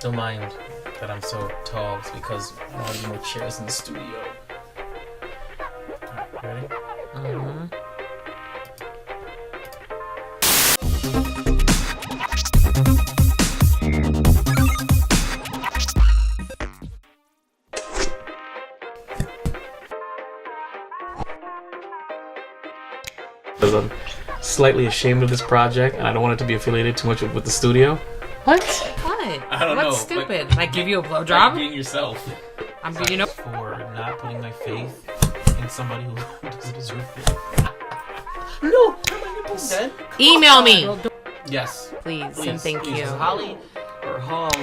Don't mind that I'm so tall. It's because I have more chairs in the studio. Alright, ready? Mm-hmm. Because I'm slightly ashamed of this project, and I don't want it to be affiliated too much with the studio. What? What? I don't know. What's stupid? Like give you a blowjob? Being yourself. I'm being, you know. For not putting my faith in somebody who doesn't deserve it. No, my nipple's dead. Email me. Yes. Please and thank you. Holly or Halls.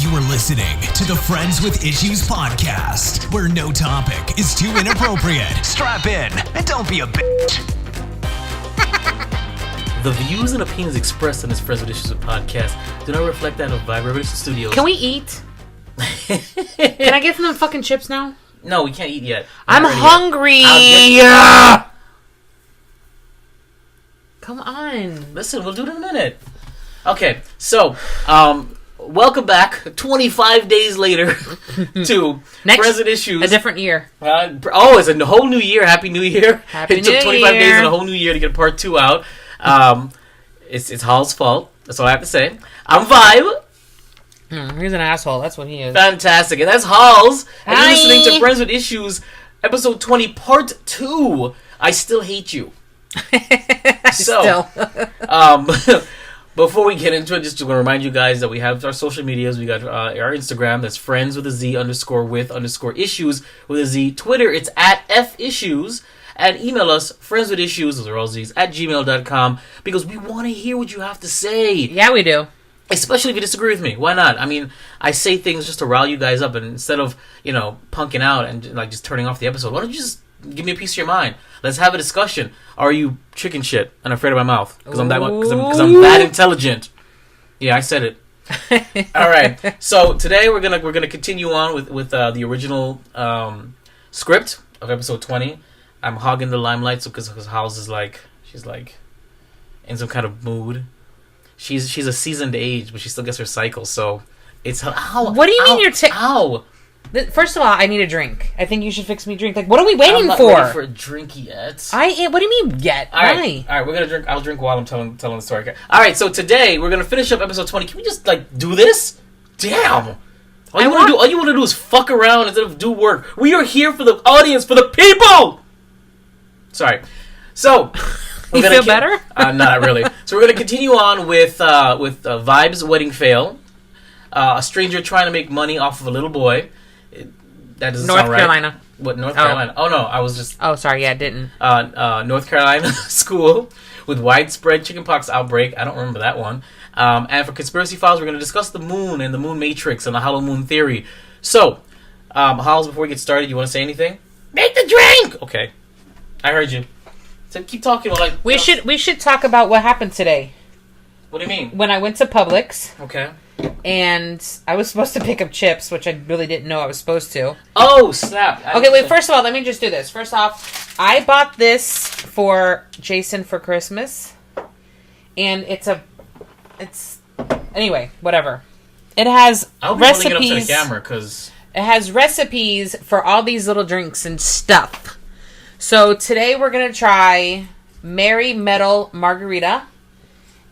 You are listening to the Friends with Issues podcast, where no topic is too inappropriate. Strap in and don't be a bitch. The views and opinions expressed in this Friends with Issues podcast do not reflect that of Vibration Studios. Can we eat? Can I get some fucking chips now? No, we can't eat yet. I'm hungry. Come on. Listen, we'll do it in a minute. Okay, so, welcome back 25 days later to Friends with Issues. A different year. It's a whole new year. Happy New Year. Happy It took 25 days and a whole new year to get part 2 out. It's Hall's fault. That's all I have to say. I'm Vibe. He's an asshole. That's what he is. Fantastic. And that's Halls. And Hi. you're listening to Friends with Issues, episode 20, part 2. I still hate you. Before we get into it, just to remind you guys that we have our social medias. We got our Instagram, that's friends with a Z _ issues with a Z. Twitter, it's at FIssues. And email us, friendswithissues, those are all Z's, at gmail.com, because we want to hear what you have to say. Yeah, we do. Especially if you disagree with me. Why not? I mean, I say things just to rile you guys up, and instead of, punking out and like just turning off the episode, why don't you just give me a piece of your mind? Let's have a discussion. Are you chicken shit and afraid of my mouth? Because I'm that intelligent. Yeah, I said it. All right. So today we're gonna continue on with the original script of episode 20. I'm hogging the limelight, so because House is she's in some kind of mood. She's a seasoned age, but she still gets her cycle. So it's ow. What do you mean you're ow? First of all, I need a drink. I think you should fix me a drink. Like, what are we waiting I'm not for? Ready for a drink yet. What do you mean yet? All right, we're gonna drink. I'll drink while I'm telling the story. Okay. All right, so today we're gonna finish up episode 20. Can we just do this? Damn. All you want to do is fuck around instead of do work. We are here for the audience, for the people. Sorry. So. You feel better? Not really. So we're going to continue on with Vibe's wedding fail. A stranger trying to make money off of a little boy. That doesn't sound right. North Carolina. What, North Carolina? Oh, no, I was just... Oh, sorry, yeah, it didn't. North Carolina school with widespread chickenpox outbreak. I don't remember that one. And for Conspiracy Files, we're going to discuss the moon and the moon matrix and the hollow moon theory. So, Halls, before we get started, you want to say anything? Make the drink! Okay. I heard you. So keep talking. We should talk about what happened today. What do you mean? When I went to Publix. Okay. And I was supposed to pick up chips, which I really didn't know I was supposed to. Oh, snap. Okay, wait, first of all, let me just do this. First off, I bought this for Jason for Christmas. And anyway, whatever. It has recipes. Holding it up to the camera, because... It has recipes for all these little drinks and stuff. So today we're going to try Merry Metal Margarita.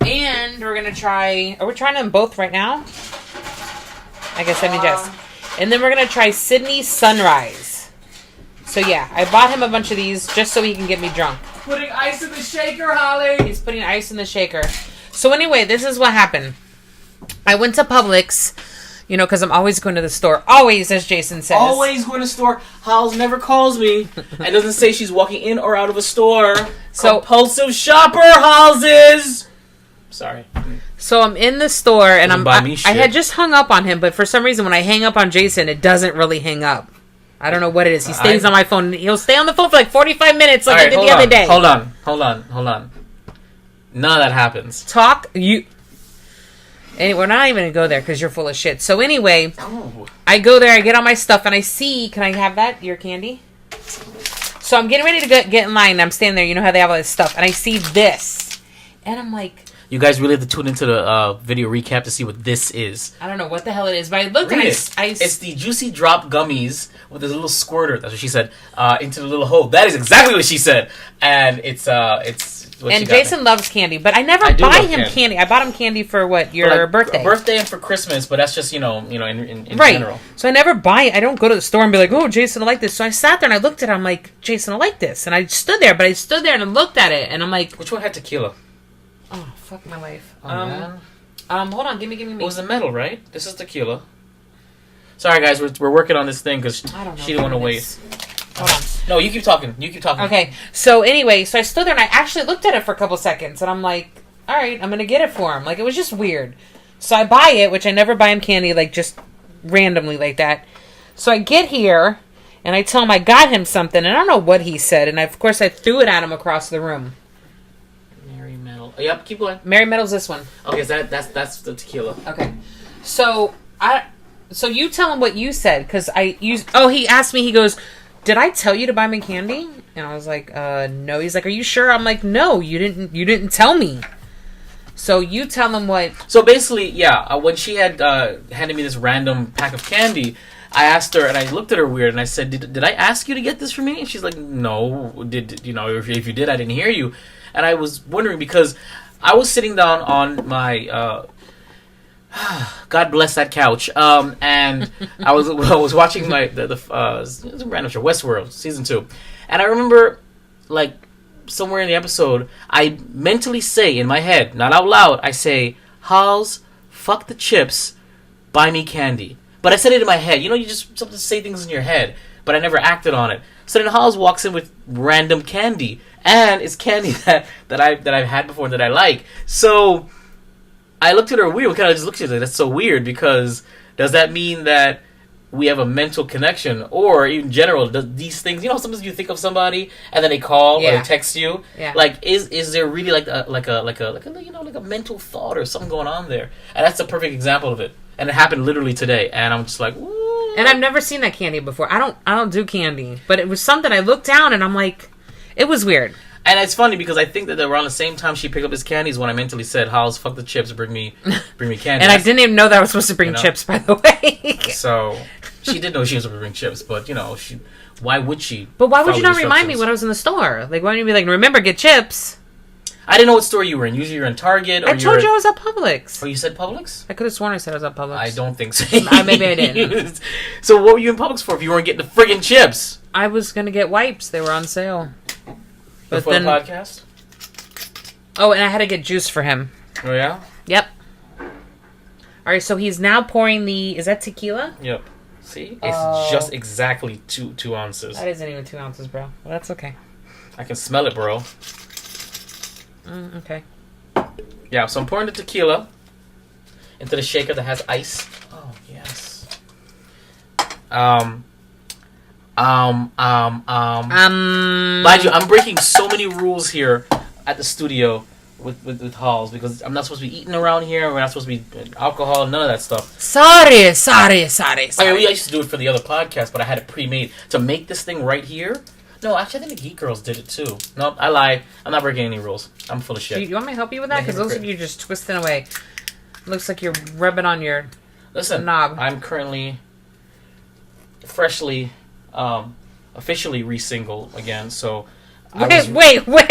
And we're going to try... Are we trying them both right now? I guess let me guess. And then we're going to try Sydney Sunrise. So yeah, I bought him a bunch of these just so he can get me drunk. Putting ice in the shaker, Holly! He's putting ice in the shaker. So anyway, this is what happened. I went to Publix... because I'm always going to the store. Always, as Jason says. Always going to the store. Halls never calls me. And doesn't say she's walking in or out of a store. So compulsive shopper, Halls is. Sorry. So I'm in the store, and I had just hung up on him, but for some reason, when I hang up on Jason, it doesn't really hang up. I don't know what it is. He stays on my phone. He'll stay on the phone for like 45 minutes like I did the other day. Hold on. None of that happens. Anyway, we're not even going to go there because you're full of shit. So anyway, I go there, I get all my stuff, and I see... Can I have that? Your candy? So I'm getting ready to get in line. I'm standing there. You know how they have all this stuff. And I see this. And I'm like... You guys really have to tune into the video recap to see what this is. I don't know what the hell it is, but I looked and It's the Juicy Drop gummies with this little squirter. That's what she said. Into the little hole. That is exactly what she said. And it's what and Jason loves candy, but I never buy him candy. I bought him candy for your birthday? Birthday and for Christmas, but that's just in right. general. So I never buy it. I don't go to the store and be like, oh, Jason will like this. So I sat there and I looked at it. I'm like, Jason will like this. And I stood there, but I stood there and I looked at it, and I'm like, which one had tequila? Oh, fuck my life. Oh, man. Hold on. Give me. It was the metal, right? This is tequila. Sorry, guys. We're working on this thing because she didn't want to wait. Hold on. No, you keep talking. Okay. So anyway, I stood there and I actually looked at it for a couple seconds, and I'm like, all right, I'm going to get it for him. Like, it was just weird. So I buy it, which I never buy him candy, like, just randomly like that. So I get here, and I tell him I got him something, and I don't know what he said, and of course I threw it at him across the room. Mary Metal. Yep, keep going. Mary Metal's this one. Okay, so that's the tequila. Okay. So you tell him what you said, because he asked me, he goes, did I tell you to buy me candy? And I was like, no. He's like, are you sure? I'm like, no, you didn't tell me. So you tell him what. So basically, yeah, when she had handed me this random pack of candy, I asked her, and I looked at her weird, and I said, did I ask you to get this for me? And she's like, no. If you did, I didn't hear you. And I was wondering, because I was sitting down on my God bless that couch. And I was watching the random show, Westworld season 2, and I remember, like, somewhere in the episode, I mentally say in my head, not out loud, I say, Holls, fuck the chips, buy me candy. But I said it in my head. You just sometimes say things in your head, but I never acted on it. So then Holls walks in with random candy, and it's candy that I've had before that I like. So I looked at her weird. We kind of just looked at her. That's so weird, because does that mean that we have a mental connection, or in general, does these things? Sometimes you think of somebody and then they call or they text you. Yeah. Like, is there really like a mental thought or something going on there? And that's a perfect example of it. And it happened literally today. And I'm just like, ooh. And I've never seen that candy before. I don't do candy, but it was something I looked down and I'm like, it was weird. And it's funny because I think that around the same time she picked up his candies when I mentally said, Holls, fuck the chips, bring me candy. And I didn't even know that I was supposed to bring chips, by the way. So she did know she was supposed to bring chips, but why would she? But why would you not remind me when I was in the store? Like, why wouldn't you be like, remember, get chips? I didn't know what store you were in. Usually you're in Target. Or I told you I was at Publix. Oh, you said Publix? I could have sworn I said I was at Publix. I don't think so. Maybe I didn't. So what were you in Publix for if you weren't getting the friggin' chips? I was going to get wipes. They were on sale. But for the podcast? Oh, and I had to get juice for him. Oh, yeah? Yep. All right, so he's now pouring is that tequila? Yep. See? It's just exactly 2 ounces. That isn't even 2 ounces, bro. Well, that's okay. I can smell it, bro. Okay. Yeah, so I'm pouring the tequila into the shaker that has ice. Oh, yes. Mind you, I'm breaking so many rules here at the studio with Holls, because I'm not supposed to be eating around here. We're not supposed to be alcohol, none of that stuff. Sorry. I mean, I used to do it for the other podcast, but I had it pre-made. To make this thing right here... No, actually, I think the Geek Girls did it too. Nope, I lie. I'm not breaking any rules. I'm full of shit. You want me to help you with that? Because looks like you're just twisting away. Looks like you're rubbing on your knob. I'm currently freshly, officially re-single again, so... Wait. What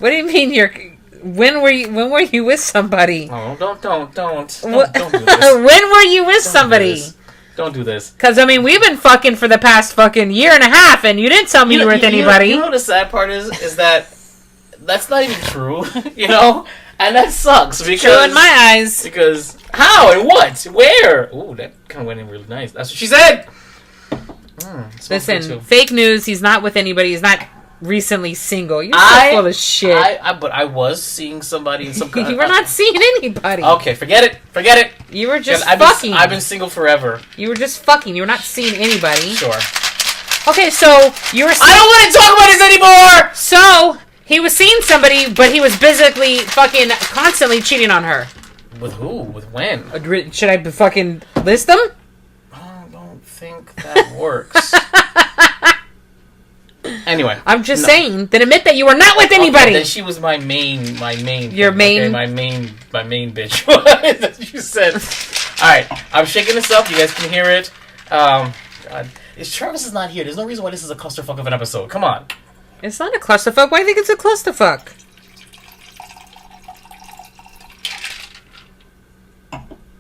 do you mean you're... When were you with somebody? Oh, don't do this. When were you with somebody? Don't do this. Because, I mean, we've been fucking for the past fucking year and a half, and you didn't tell me you were with anybody. You know what the sad part is that that's not even true, And that sucks. Because, true in my eyes. Because, how and what? Where? Ooh, that kind of went in really nice. That's what she said. Listen, fake news. He's not with anybody. He's not recently single. You're so full of shit. But I was seeing somebody in some kind You were not seeing anybody. Okay, forget it. You were just fucking. I've been single forever. You were just fucking. You were not seeing anybody. Sure. Okay, so you were... I don't want to talk about this anymore! So, he was seeing somebody, but he was basically fucking constantly cheating on her. With who? With when? Should I fucking list them? I don't think that works. Anyway, I'm just saying. Then admit that you were not with anybody. Then she was my main. Your main. Okay, my main bitch. That's what you said. All right, I'm shaking this up. You guys can hear it. God, Travis is not here. There's no reason why this is a clusterfuck of an episode. Come on. It's not a clusterfuck. Why do you think it's a clusterfuck?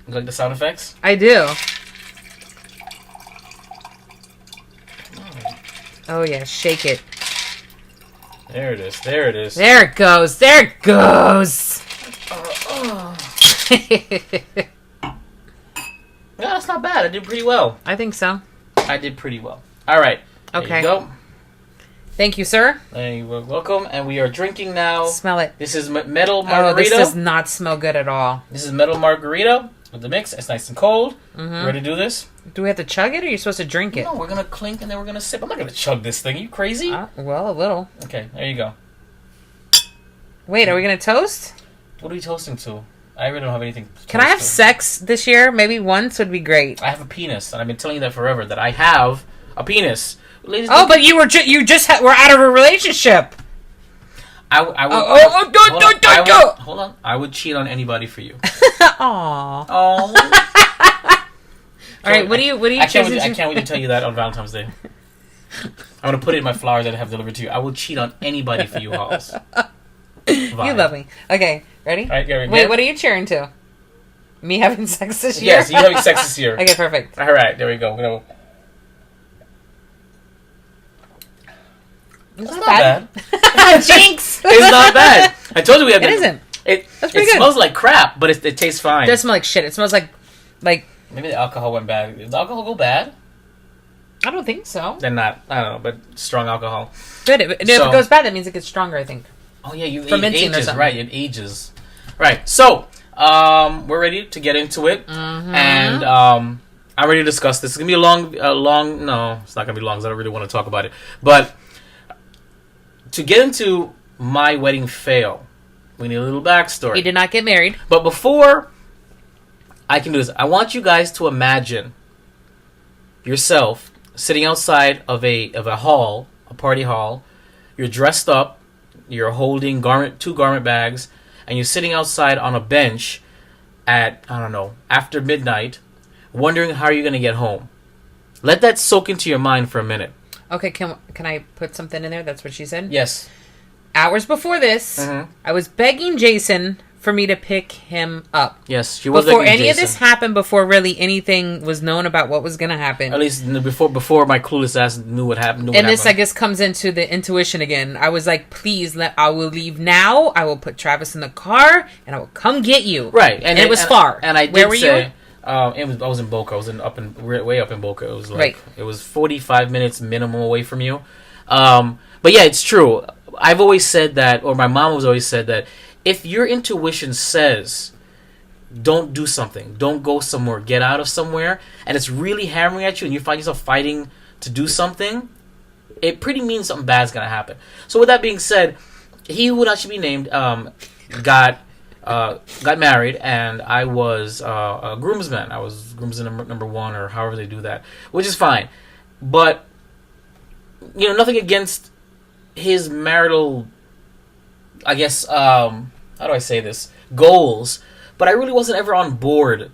You like the sound effects? I do. Oh yeah, shake it. There it is. There it is. There it goes. There it goes. No, that's not bad. I did pretty well. I think so. I did pretty well. All right. Okay. There you go. Thank you, sir. You're welcome. And we are drinking now. Smell it. This is metal margarita. Oh, this does not smell good at all. This is metal margarita with the mix. It's nice and cold. Mm-hmm. Ready to do this? Do we have to chug it, or are you supposed to drink it? No, we're going to clink and then we're going to sip. I'm not going to chug this thing. Are you crazy? Well, a little. Okay, there you go. Wait, are we going to toast? What are we toasting to? I really don't have anything to Can I have toast to. sex this year? Maybe once would be great. I have a penis, and I've been telling you that forever, that I have a penis. Ladies, but you were were out of a relationship. I would... Hold on. I would cheat on anybody for you. Aww. Oh. All right, what do you I can't wait to tell you that on Valentine's Day. I'm going to put it in my flowers that I have delivered to you. I will cheat on anybody for you, Holls. You love me. Okay, ready? All right, Wait, what are you cheering to? Me having sex this year? Yes, you having sex this year. Okay, perfect. All right, there we go. It's not bad. Jinx! It's not bad. I told you we had. It isn't. That's pretty good. It smells like crap, but it tastes fine. It does smell like shit. It smells like. Maybe the alcohol went bad. Did the alcohol go bad? I don't think so. Then not. I don't know, but strong alcohol. Good. If it goes bad, that means it gets stronger, I think. Oh yeah, it Fermenting ages, or something. right? It ages. Right. So, we're ready to get into it, and I'm ready to discuss this. It's gonna be a long. No, it's not gonna be long. 'Cause I don't really want to talk about it. But to get into my wedding fail, we need a little backstory. He did not get married. But before I can do this, I want you guys to imagine yourself sitting outside of a hall, a party hall. You're dressed up. You're holding two garment bags, and you're sitting outside on a bench at, I don't know, after midnight, wondering how you're going to get home. Let that soak into your mind for a minute. Okay, can I put something in there? That's what she said? Yes. Hours before this, I was begging Jason for me to pick him up. Yes, she was before begging any Jason. of this happened, before really anything was known about what was going to happen. At least before my clueless ass knew what happened. This, I guess, comes into the intuition again. I was like, please, I will leave now. I will put Travis in the car, and I will come get you. Right. And it was far. And I did Where were say... you? I was in Boca. I was way up in Boca. It was like... Right. It was 45 minutes minimum away from you. But yeah, it's true. I've always said that, or my mom has always said that, if your intuition says, don't do something, don't go somewhere, get out of somewhere, and it's really hammering at you and you find yourself fighting to do something, it pretty means something bad's going to happen. So with that being said, he who not should be named got married, and I was a groomsman. I was groomsman number one, or however they do that, which is fine. But, nothing against his marital, I guess, how do I say this? Goals. But I really wasn't ever on board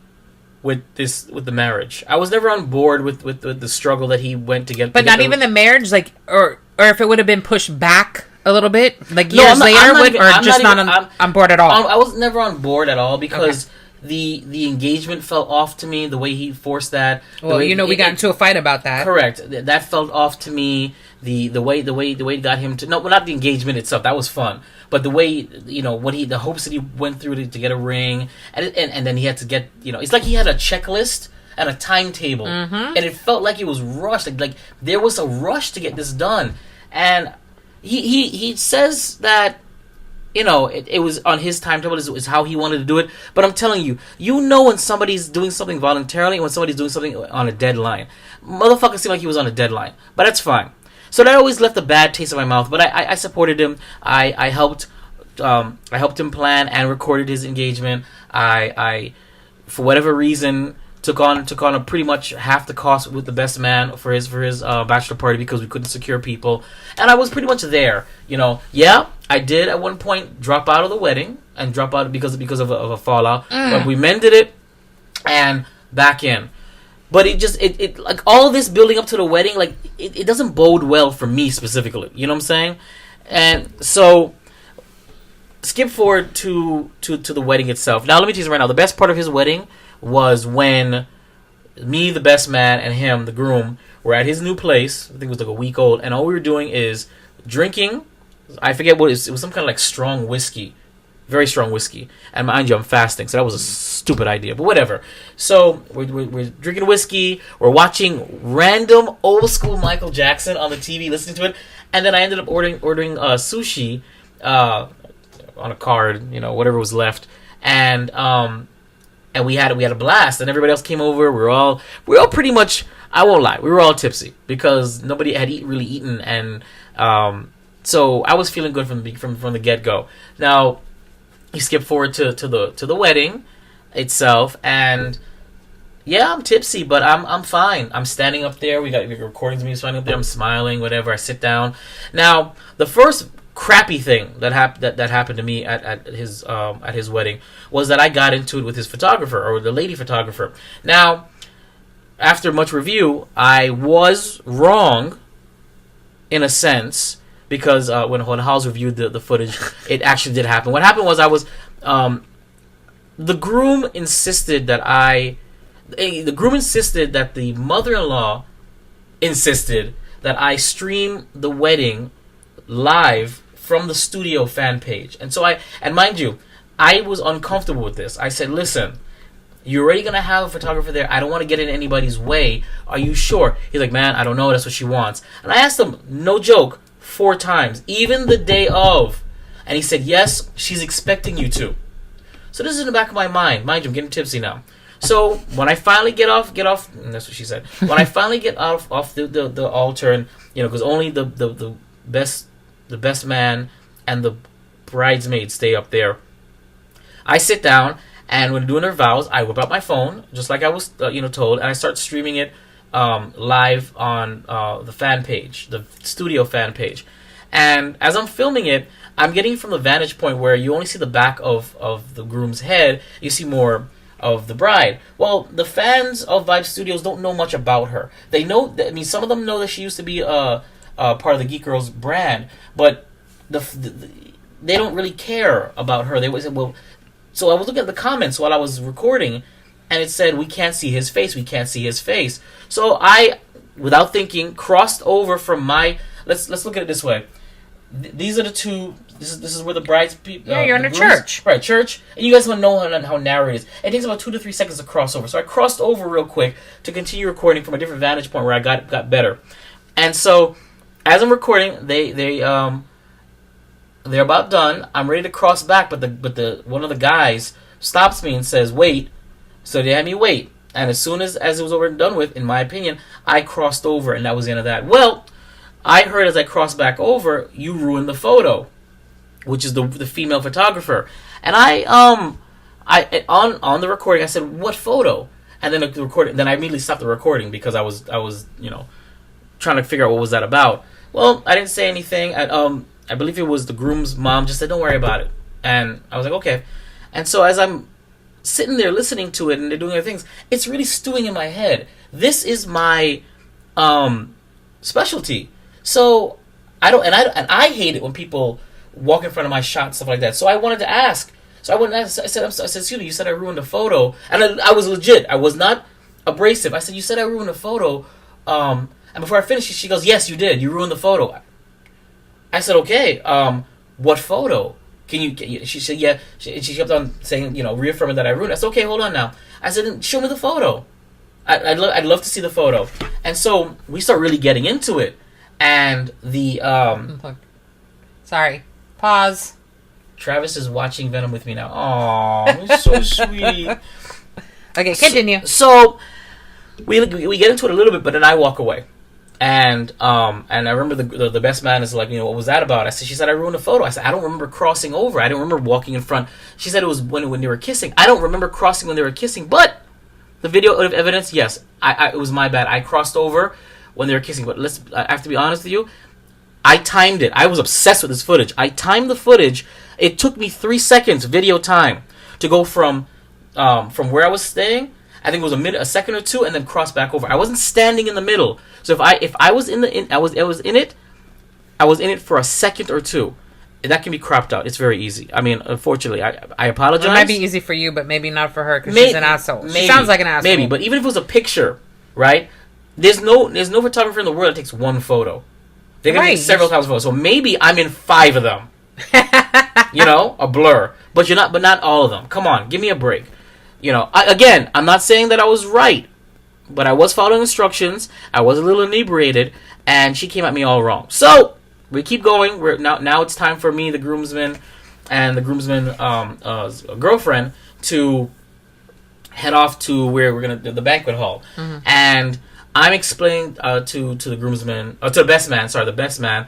with the marriage. I was never on board with the struggle that he went to get. But not even the marriage, or if it would have been pushed back a little bit, like years later, not on board at all. I was never on board at all because the engagement felt off to me. The way he forced that. Well, we got into a fight about that. Correct. That felt off to me. The way it got him to not the engagement itself, that was fun, but the way the hopes that he went through to get a ring, and then he had to get it's like he had a checklist and a timetable, and it felt like it was rushed, like there was a rush to get this done, and he says that it was on his timetable, is how he wanted to do it. But I'm telling you, when somebody's doing something voluntarily and when somebody's doing something on a deadline. Motherfucker seemed like he was on a deadline, but that's fine. So that always left a bad taste in my mouth. But I supported him. I helped him plan and recorded his engagement. I for whatever reason, took on a pretty much half the cost with the best man for his bachelor party because we couldn't secure people, and I was pretty much there. Yeah, I did at one point drop out of the wedding and drop out because of a fallout, but we mended it and back in. But it like all this building up to the wedding, like it doesn't bode well for me specifically. You know what I'm saying? And so skip forward to the wedding itself. Now let me tell you right now, the best part of his wedding was when me, the best man, and him, the groom, were at his new place. I think it was like a week old, and all we were doing is drinking. I forget what it was some kind of like strong whiskey. Very strong whiskey. And mind you, I'm fasting, so that was a stupid idea. But whatever. So we're drinking whiskey. We're watching random old school Michael Jackson on the TV, listening to it. And then I ended up ordering sushi on a card, whatever was left. And we had a blast. And everybody else came over. We were all pretty much, I won't lie, we were all tipsy because nobody had really eaten. And so I was feeling good from the get go. Now, you skip forward to the wedding itself, and yeah, I'm tipsy, but I'm fine. I'm standing up there. We got recordings of me standing up there. I'm smiling, whatever. I sit down. Now, the first crappy thing that happened to me at his wedding was that I got into it with his photographer, or the lady photographer. Now, after much review, I was wrong in a sense. Because when Holls reviewed the footage, it actually did happen. What happened was the groom insisted that the mother-in-law insisted that I stream the wedding live from the studio fan page. And mind you, I was uncomfortable with this. I said, listen, you're already going to have a photographer there. I don't want to get in anybody's way. Are you sure? He's like, man, I don't know. That's what she wants. And I asked him, no joke, 4 times, even the day of, and he said, yes, she's expecting you to. So this is in the back of my mind. Mind you, I'm getting tipsy now. So when I finally get off, and that's what she said. When I finally get off the altar, and because only the best man and the bridesmaids stay up there, I sit down, and when doing their vows, I whip out my phone, just like I was told, and I start streaming it live on the fan page, the studio fan page. And as I'm filming it, I'm getting from the vantage point where you only see the back of the groom's head. You see more of the bride. Well, the fans of Vibe Studios don't know much about her. They know, some of them know that she used to be a part of the Geek Girls brand, but they don't really care about her. They was so I was looking at the comments while I was recording, and it said, we can't see his face, we can't see his face. So I, without thinking, crossed over from my, let's look at it this way. These are the two, this is where the bride's people... Yeah, you're in a church. Right, church. And you guys want to know how narrow it is. It takes about 2 to 3 seconds to cross over. So I crossed over real quick to continue recording from a different vantage point where I got better. And so, as I'm recording, they're about done. I'm ready to cross back, but the one of the guys stops me and says, wait. So they had me wait. And as soon as it was over and done with, in my opinion, I crossed over, and that was the end of that. Well, I heard as I crossed back over, you ruined the photo, which is the female photographer. And I on the recording, I said, what photo? And then then I immediately stopped the recording because I was trying to figure out what was that about. Well, I didn't say anything. I believe it was the groom's mom just said, don't worry about it. And I was like, okay. And so as I'm sitting there listening to it and they're doing their things, it's really stewing in my head. This is my specialty. So I hate it when people walk in front of my shot and stuff like that. So I wanted to ask. I said, excuse me, you said I ruined a photo. And I was legit. I was not abrasive. I said, you said I ruined a photo. And before I finished, she goes, yes, you did. You ruined the photo. I said, okay, what photo? She said, yeah. She kept on saying, reaffirming that I ruined it. I said, okay, hold on now. I said, show me the photo. I'd love to see the photo. And so we start really getting into it. And the... Sorry. Pause. Travis is watching Venom with me now. Aww, it's so sweet. Okay, continue. So we get into it a little bit, but then I walk away. And I remember the best man is like, what was that about? She said, I ruined a photo. I said, I don't remember crossing over. I don't remember walking in front. She said it was when they were kissing. I don't remember crossing when they were kissing, but the video of evidence, yes, it was my bad. I crossed over when they were kissing. But I have to be honest with you. I timed it. I was obsessed with this footage. I timed the footage. It took me 3 seconds video time to go from where I was staying. I think it was a second or two, and then cross back over. I wasn't standing in the middle. So if I was I was in it for a second or two. That can be cropped out. It's very easy. I mean, unfortunately, I apologize. It might be easy for you, but maybe not for her because she's an asshole. She sounds like an asshole. Maybe, but even if it was a picture, right? There's no photographer in the world that takes one photo. They're gonna take several thousand photos. So maybe I'm in 5 of them. A blur. But not all of them. Come on, give me a break. I'm not saying that I was right, but I was following instructions. I was a little inebriated, and she came at me all wrong. So we keep going. Now it's time for me, the groomsman, and the groomsman girlfriend to head off to where we're gonna the banquet hall. Mm-hmm. And I'm explaining to the groomsman, to the best man,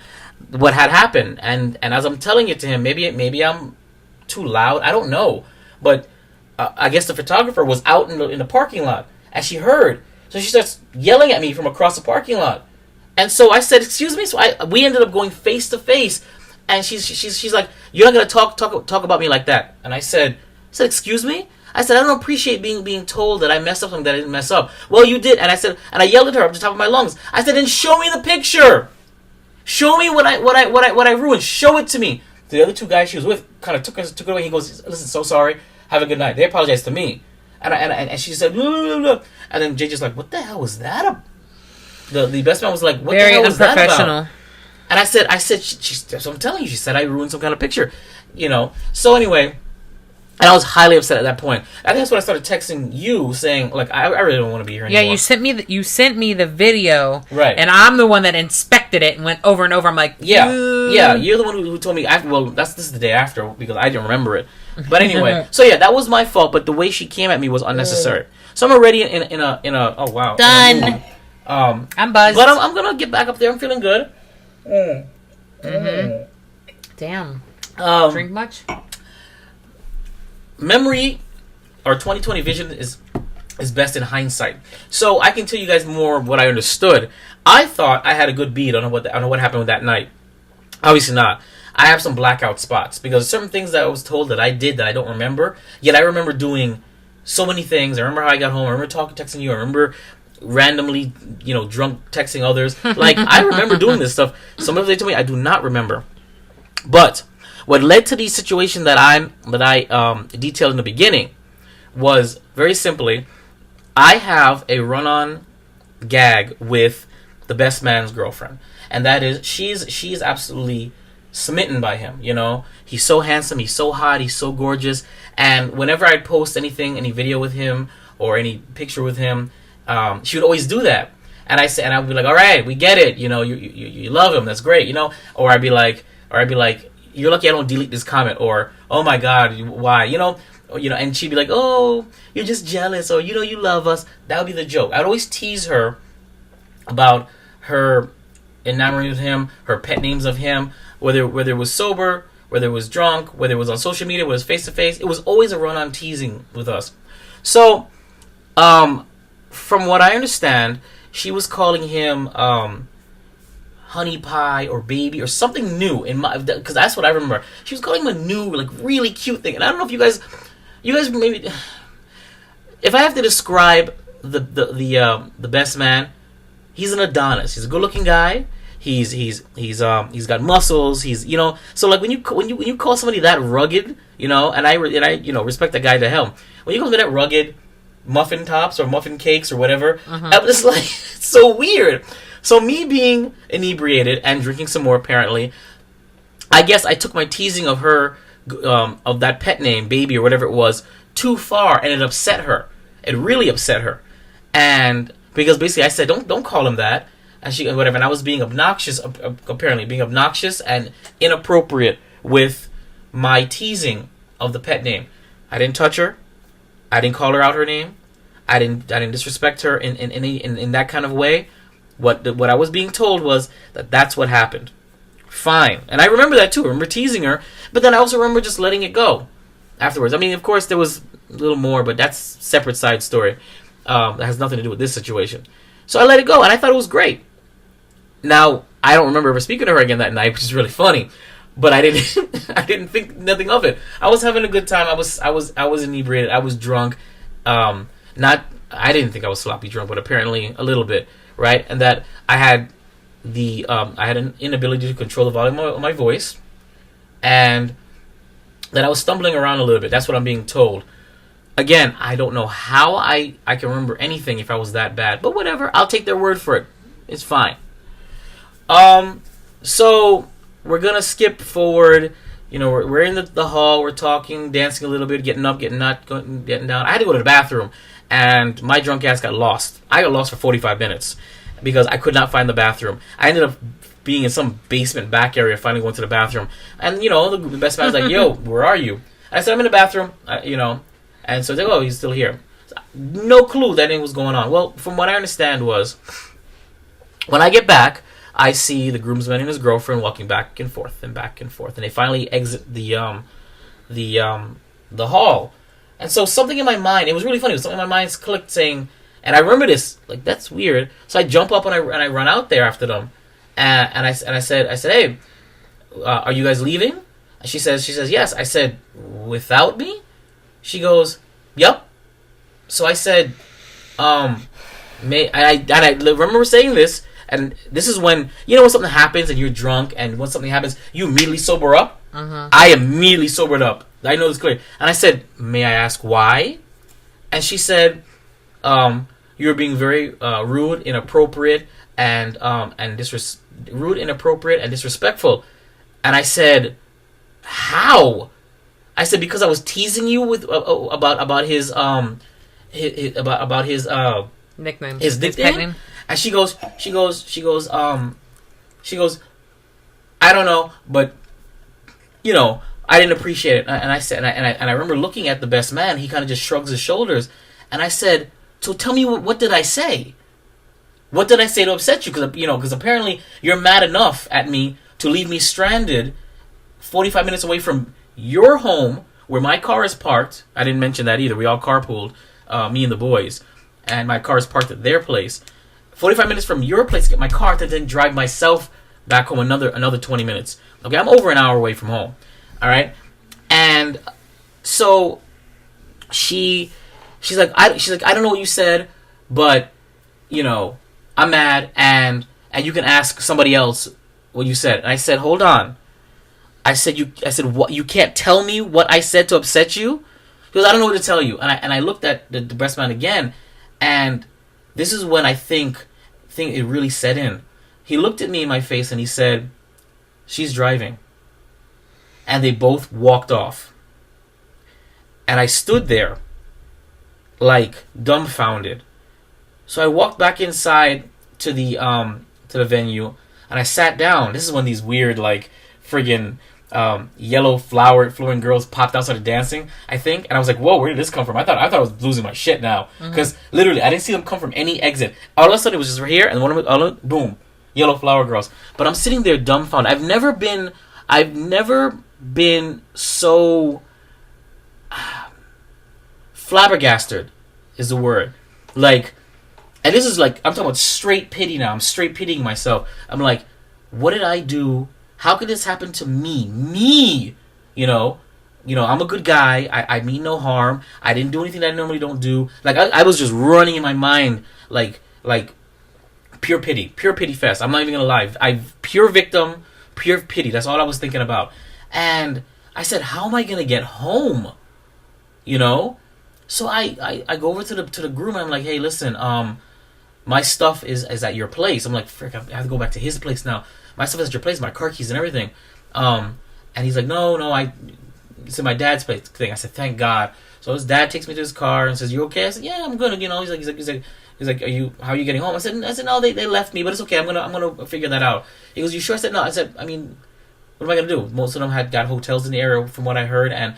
what had happened. And as I'm telling it to him, maybe I'm too loud. I don't know, but I guess the photographer was out in the parking lot, and she heard. So she starts yelling at me from across the parking lot. And so I said, "Excuse me." So we ended up going face to face, and she's like, "You're not gonna talk about me like that." And I said, "Excuse me." I said, "I don't appreciate being told that I messed up something that I didn't mess up." "Well, you did." And I yelled at her up to the top of my lungs. I said, "Then show me the picture. Show me what I ruined. Show it to me." The other 2 guys she was with kind of took it away. He goes, "Listen, so sorry. Have a good night." They apologized to me, and she said, "Blah." And then Jay just like, "What the hell was that?" The best man was like, "What the hell was that about?" And I said, so I'm telling you, she said I ruined some kind of picture, So anyway, and I was highly upset at that point. I think that's when I started texting you saying, like, I really don't want to be here anymore. Yeah, you sent me the video, right? And I'm the one that inspected it and went over and over. I'm like, yeah, you're the one who told me. This is the day after because I didn't remember it. But anyway, so yeah, that was my fault. But the way she came at me was unnecessary. So I'm already in a oh wow, done. I'm buzzed, but I'm gonna get back up there. I'm feeling good. Damn. Drink much? Memory or 2020 vision is best in hindsight. So I can tell you guys more of what I understood. I thought I had a good beat on what happened with that night. Obviously not. I have some blackout spots because certain things that I was told that I did that I don't remember. Yet I remember doing so many things. I remember how I got home. I remember texting you. I remember randomly, drunk texting others. Like, I remember doing this stuff. Some of they told me I do not remember. But what led to the situation that I detailed in the beginning was very simply, I have a run-on gag with the best man's girlfriend, and that is she's absolutely smitten by him. He's so handsome, he's so hot, he's so gorgeous, and whenever I'd post anything, any video with him or any picture with him, she would always do that. And I would be like, "All right, we get it. You love him. That's great. Or I'd be like, "You're lucky I don't delete this comment," or "Oh my God, why?" And she'd be like, "Oh, you're just jealous," or "You love us." That would be the joke. I'd always tease her about her enamoring with him, her pet names of him, whether it was sober, whether it was drunk, whether it was on social media, whether it was face to face. It was always a run on teasing with us. So, from what I understand, she was calling him honey pie or baby or something new because that's what I remember. She was calling him a new, like, really cute thing. And I don't know if you guys maybe, if I have to describe the best man, he's an Adonis. He's a good looking guy. He's got muscles. He's so like when you call somebody that rugged, and I respect that guy to hell. When you call me that rugged, muffin tops or muffin cakes or whatever, I was just like, it's so weird. So me being inebriated and drinking some more, apparently, I guess I took my teasing of her, of that pet name, baby or whatever it was, too far, and it upset her. It really upset her, and because basically I said, don't call him that, and she whatever, and I was being obnoxious, apparently being obnoxious and inappropriate with my teasing of the pet name. I didn't touch her. I didn't call her out her name. I didn't disrespect her in that kind of way. What I was being told was that that's what happened. Fine. And I remember that too. I remember teasing her, but then I also remember just letting it go afterwards. I mean, of course, there was a little more, but that's a separate side story. that has nothing to do with this situation. So I let it go, and I thought it was great. Now, I don't remember ever speaking to her again that night, which is really funny. But I didn't I didn't think nothing of it. I was having a good time. I was inebriated. I was drunk. I didn't think I was sloppy drunk, but apparently a little bit, right? And that I had an inability to control the volume of my voice, and that I was stumbling around a little bit. That's what I'm being told. Again, I don't know how I can remember anything if I was that bad, but whatever. I'll take their word for it. It's fine. So we're gonna skip forward. You know, we're in the hall. We're talking, dancing a little bit, getting up, getting down. I had to go to the bathroom, and my drunk ass got lost. I got lost for 45 minutes because I could not find the bathroom. I ended up being in some basement back area, finally going to the bathroom. And, you know, the best man's like, yo, where are you? I said, I'm in the bathroom, you know. And so they're like, oh, he's still here. No clue that anything was going on. Well, from what I understand was, when I get back, I see the groomsman and his girlfriend walking back and forth. And they finally exit the hall. And so something in my mind, it was really funny, something in my mind clicked saying, and I remember this, like, that's weird. So I jump up and I run out there after them. And I said, hey, are you guys leaving? And she says, yes. I said, without me? She goes, yep. So I said, I remember saying this, and this is when, you know, when something happens and you're drunk, and when something happens, you immediately sober up. Uh-huh. I immediately sobered up. I know this clearly. And I said, may I ask why? And she said, you're being very rude, inappropriate, and disrespectful. And I said, how? I said, because I was teasing you with about his nickname. His nickname. And she goes, I don't know, but, you know, I didn't appreciate it. And I said, and I remember looking at the best man. He kind of just shrugs his shoulders, and I said, so tell me, what did I say? What did I say to upset you? Because apparently you're mad enough at me to leave me stranded 45 minutes away from your home where my car is parked. I didn't mention that either. We all carpooled, me and the boys, and my car is parked at their place. 45 minutes from your place to get my car to then drive myself back home another 20 minutes. Okay, I'm over an hour away from home. All right, and so she's like I don't know what you said, but you know, I'm mad, and you can ask somebody else what you said. And I said, hold on. I said what, you can't tell me what I said to upset you? Because I don't know what to tell you. And I looked at the breast man again, and this is when I think it really set in. He looked at me in my face and he said, she's driving. And they both walked off. And I stood there like dumbfounded. So I walked back inside to the venue, and I sat down. This is when these weird, like, friggin' yellow flowering girls popped outside dancing, I think. And I was like, whoa, where did this come from? I thought I was losing my shit now. Because literally, I didn't see them come from any exit. All of a sudden, it was just right here, and one of them, boom, yellow flower girls. But I'm sitting there dumbfounded. I've never been so flabbergasted is the word. Like, and this is like, I'm talking about straight pity now. I'm straight pitying myself. I'm like, what did I do? How could this happen to me? Me! You know, I'm a good guy. I mean no harm. I didn't do anything that I normally don't do. Like, I was just running in my mind, like pure pity fest. I'm not even gonna lie. Pure victim, pure pity. That's all I was thinking about. And I said, how am I gonna get home? You know? So I go over to the groom, and I'm like, hey, listen, my stuff is at your place. I'm like, frick, I have to go back to his place now. My stuff is at your place, my car keys and everything. And he's like, no, it's in my dad's place thing. I said, thank God. So his dad takes me to his car and says, you okay? I said, yeah, I'm good. You know, he's like, how are you getting home? I said, no, they left me, but it's okay. I'm gonna figure that out. He goes, you sure? I said, no. I said, I mean, what am I gonna do? Most of them had got hotels in the area, from what I heard, and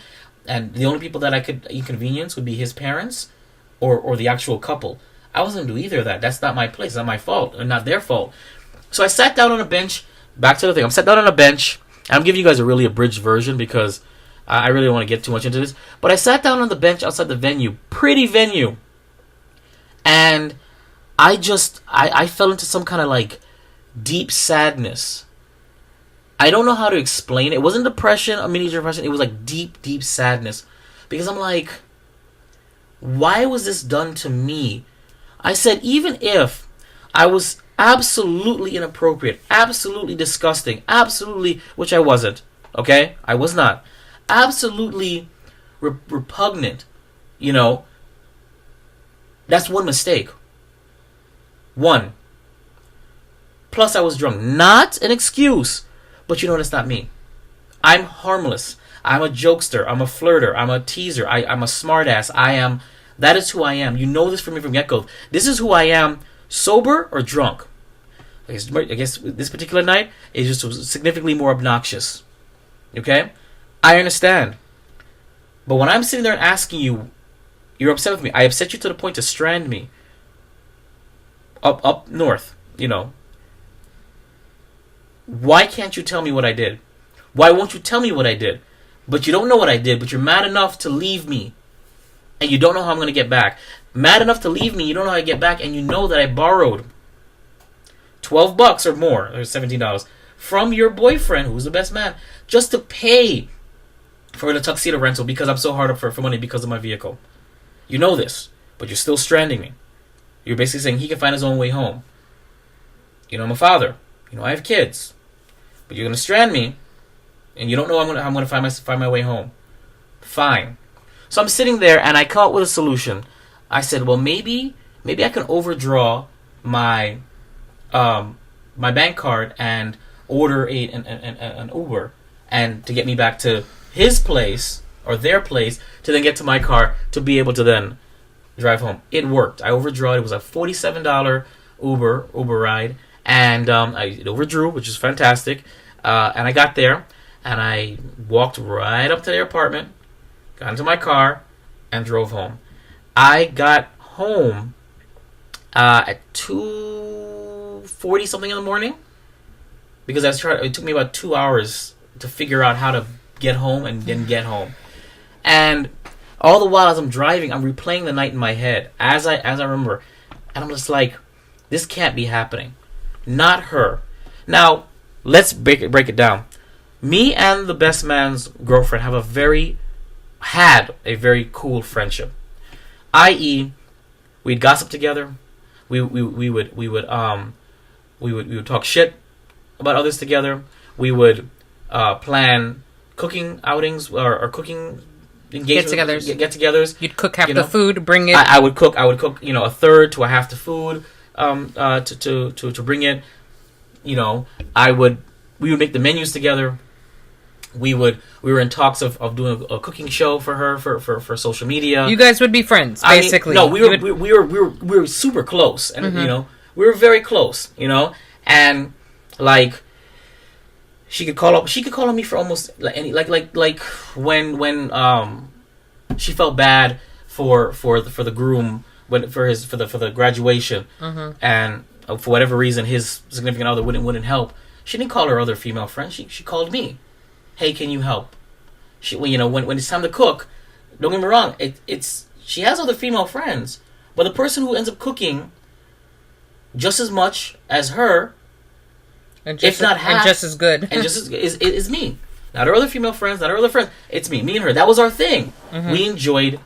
the only people that I could inconvenience would be his parents or the actual couple. I wasn't gonna do either of that. That's not my place. It's not my fault, or not their fault. So I sat down on a bench. Back to the thing. I'm sat down on a bench. And I'm giving you guys a really abridged version because I really don't want to get too much into this. But I sat down on the bench outside the venue. Pretty venue. And I fell into some kind of like deep sadness. I don't know how to explain it. It wasn't depression, a mini depression. It was like deep, deep sadness. Because I'm like, why was this done to me? I said, even if I was absolutely inappropriate, absolutely disgusting, absolutely, which I wasn't, okay? I was not. Absolutely repugnant, you know, that's one mistake. One. Plus I was drunk. Not an excuse. But you know, that's not me. I'm harmless. I'm a jokester. I'm a flirter. I'm a teaser. I'm a smartass. That is who I am. You know this from me from get-go. This is who I am, sober or drunk. I guess this particular night is just significantly more obnoxious. Okay? I understand. But when I'm sitting there and asking you, you're upset with me. I upset you to the point to strand me. Up north, you know. Why can't you tell me what I did? Why won't you tell me what I did? But you don't know what I did, but you're mad enough to leave me. And you don't know how I'm going to get back. Mad enough to leave me, you don't know how to get back, and you know that I borrowed $12 or more, or $17, from your boyfriend, who's the best man, just to pay for the tuxedo rental because I'm so hard up for money because of my vehicle. You know this, but you're still stranding me. You're basically saying he can find his own way home. You know, I'm a father. You know, I have kids. But you're going to strand me, and you don't know how I'm going to find my way home. Fine. So I'm sitting there, and I come up with a solution. I said, well, maybe I can overdraw my my bank card and order an Uber and to get me back to his place or their place to then get to my car to be able to then drive home. It worked. I overdrew. It was a $47 Uber ride, and I overdrew, which is fantastic. And I got there, and I walked right up to their apartment, got into my car, and drove home. I got home at 2:40 something in the morning because it took me about 2 hours to figure out how to get home and then get home. And all the while as I'm driving, I'm replaying the night in my head as I remember, and I'm just like, this can't be happening. Not her. Now, let's break it down. Me and the best man's girlfriend had a very cool friendship. I.e., we'd gossip together. We would talk shit about others together. We would plan cooking outings or cooking get-togethers. You'd cook half the food, bring it. I would cook. You know, a third to a half the food. To bring it. You know, we would make the menus together. We were in talks of doing a cooking show for her for social media. You guys would be friends, basically. We were super close, and you know, we were very close. You know, and like she could call on me for almost like when she felt bad for the groom for the graduation, and for whatever reason his significant other wouldn't help. She didn't call her other female friends. She called me. Hey, can you help? When it's time to cook, don't get me wrong. She has other female friends, but the person who ends up cooking just as much as her, if not half, and just as good, and just as is me. Not her other female friends, not her other friends. It's me and her. That was our thing. We enjoyed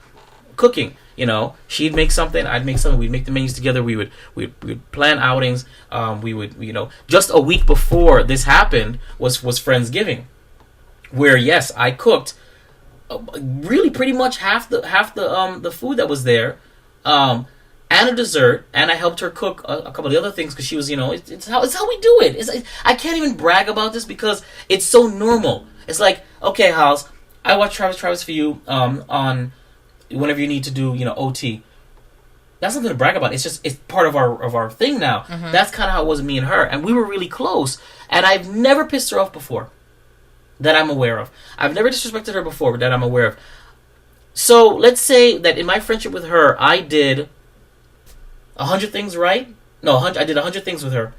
cooking. You know, she'd make something, I'd make something. We'd make the menus together. We'd plan outings. We would, just a week before this happened was Friendsgiving, where yes, I cooked really pretty much half the food that was there, and a dessert, and I helped her cook a couple of the other things because she was, it's how we do it. I can't even brag about this because it's so normal. It's like, okay, Holls, I watch Travis for you on whenever you need to do OT. That's nothing to brag about. It's part of our thing now. That's kind of how it was with me and her, and we were really close. And I've never pissed her off before, that I'm aware of. I've never disrespected her before, that I'm aware of. So let's say that in my friendship with her, I did 100 things right. No, I did 100 things with her.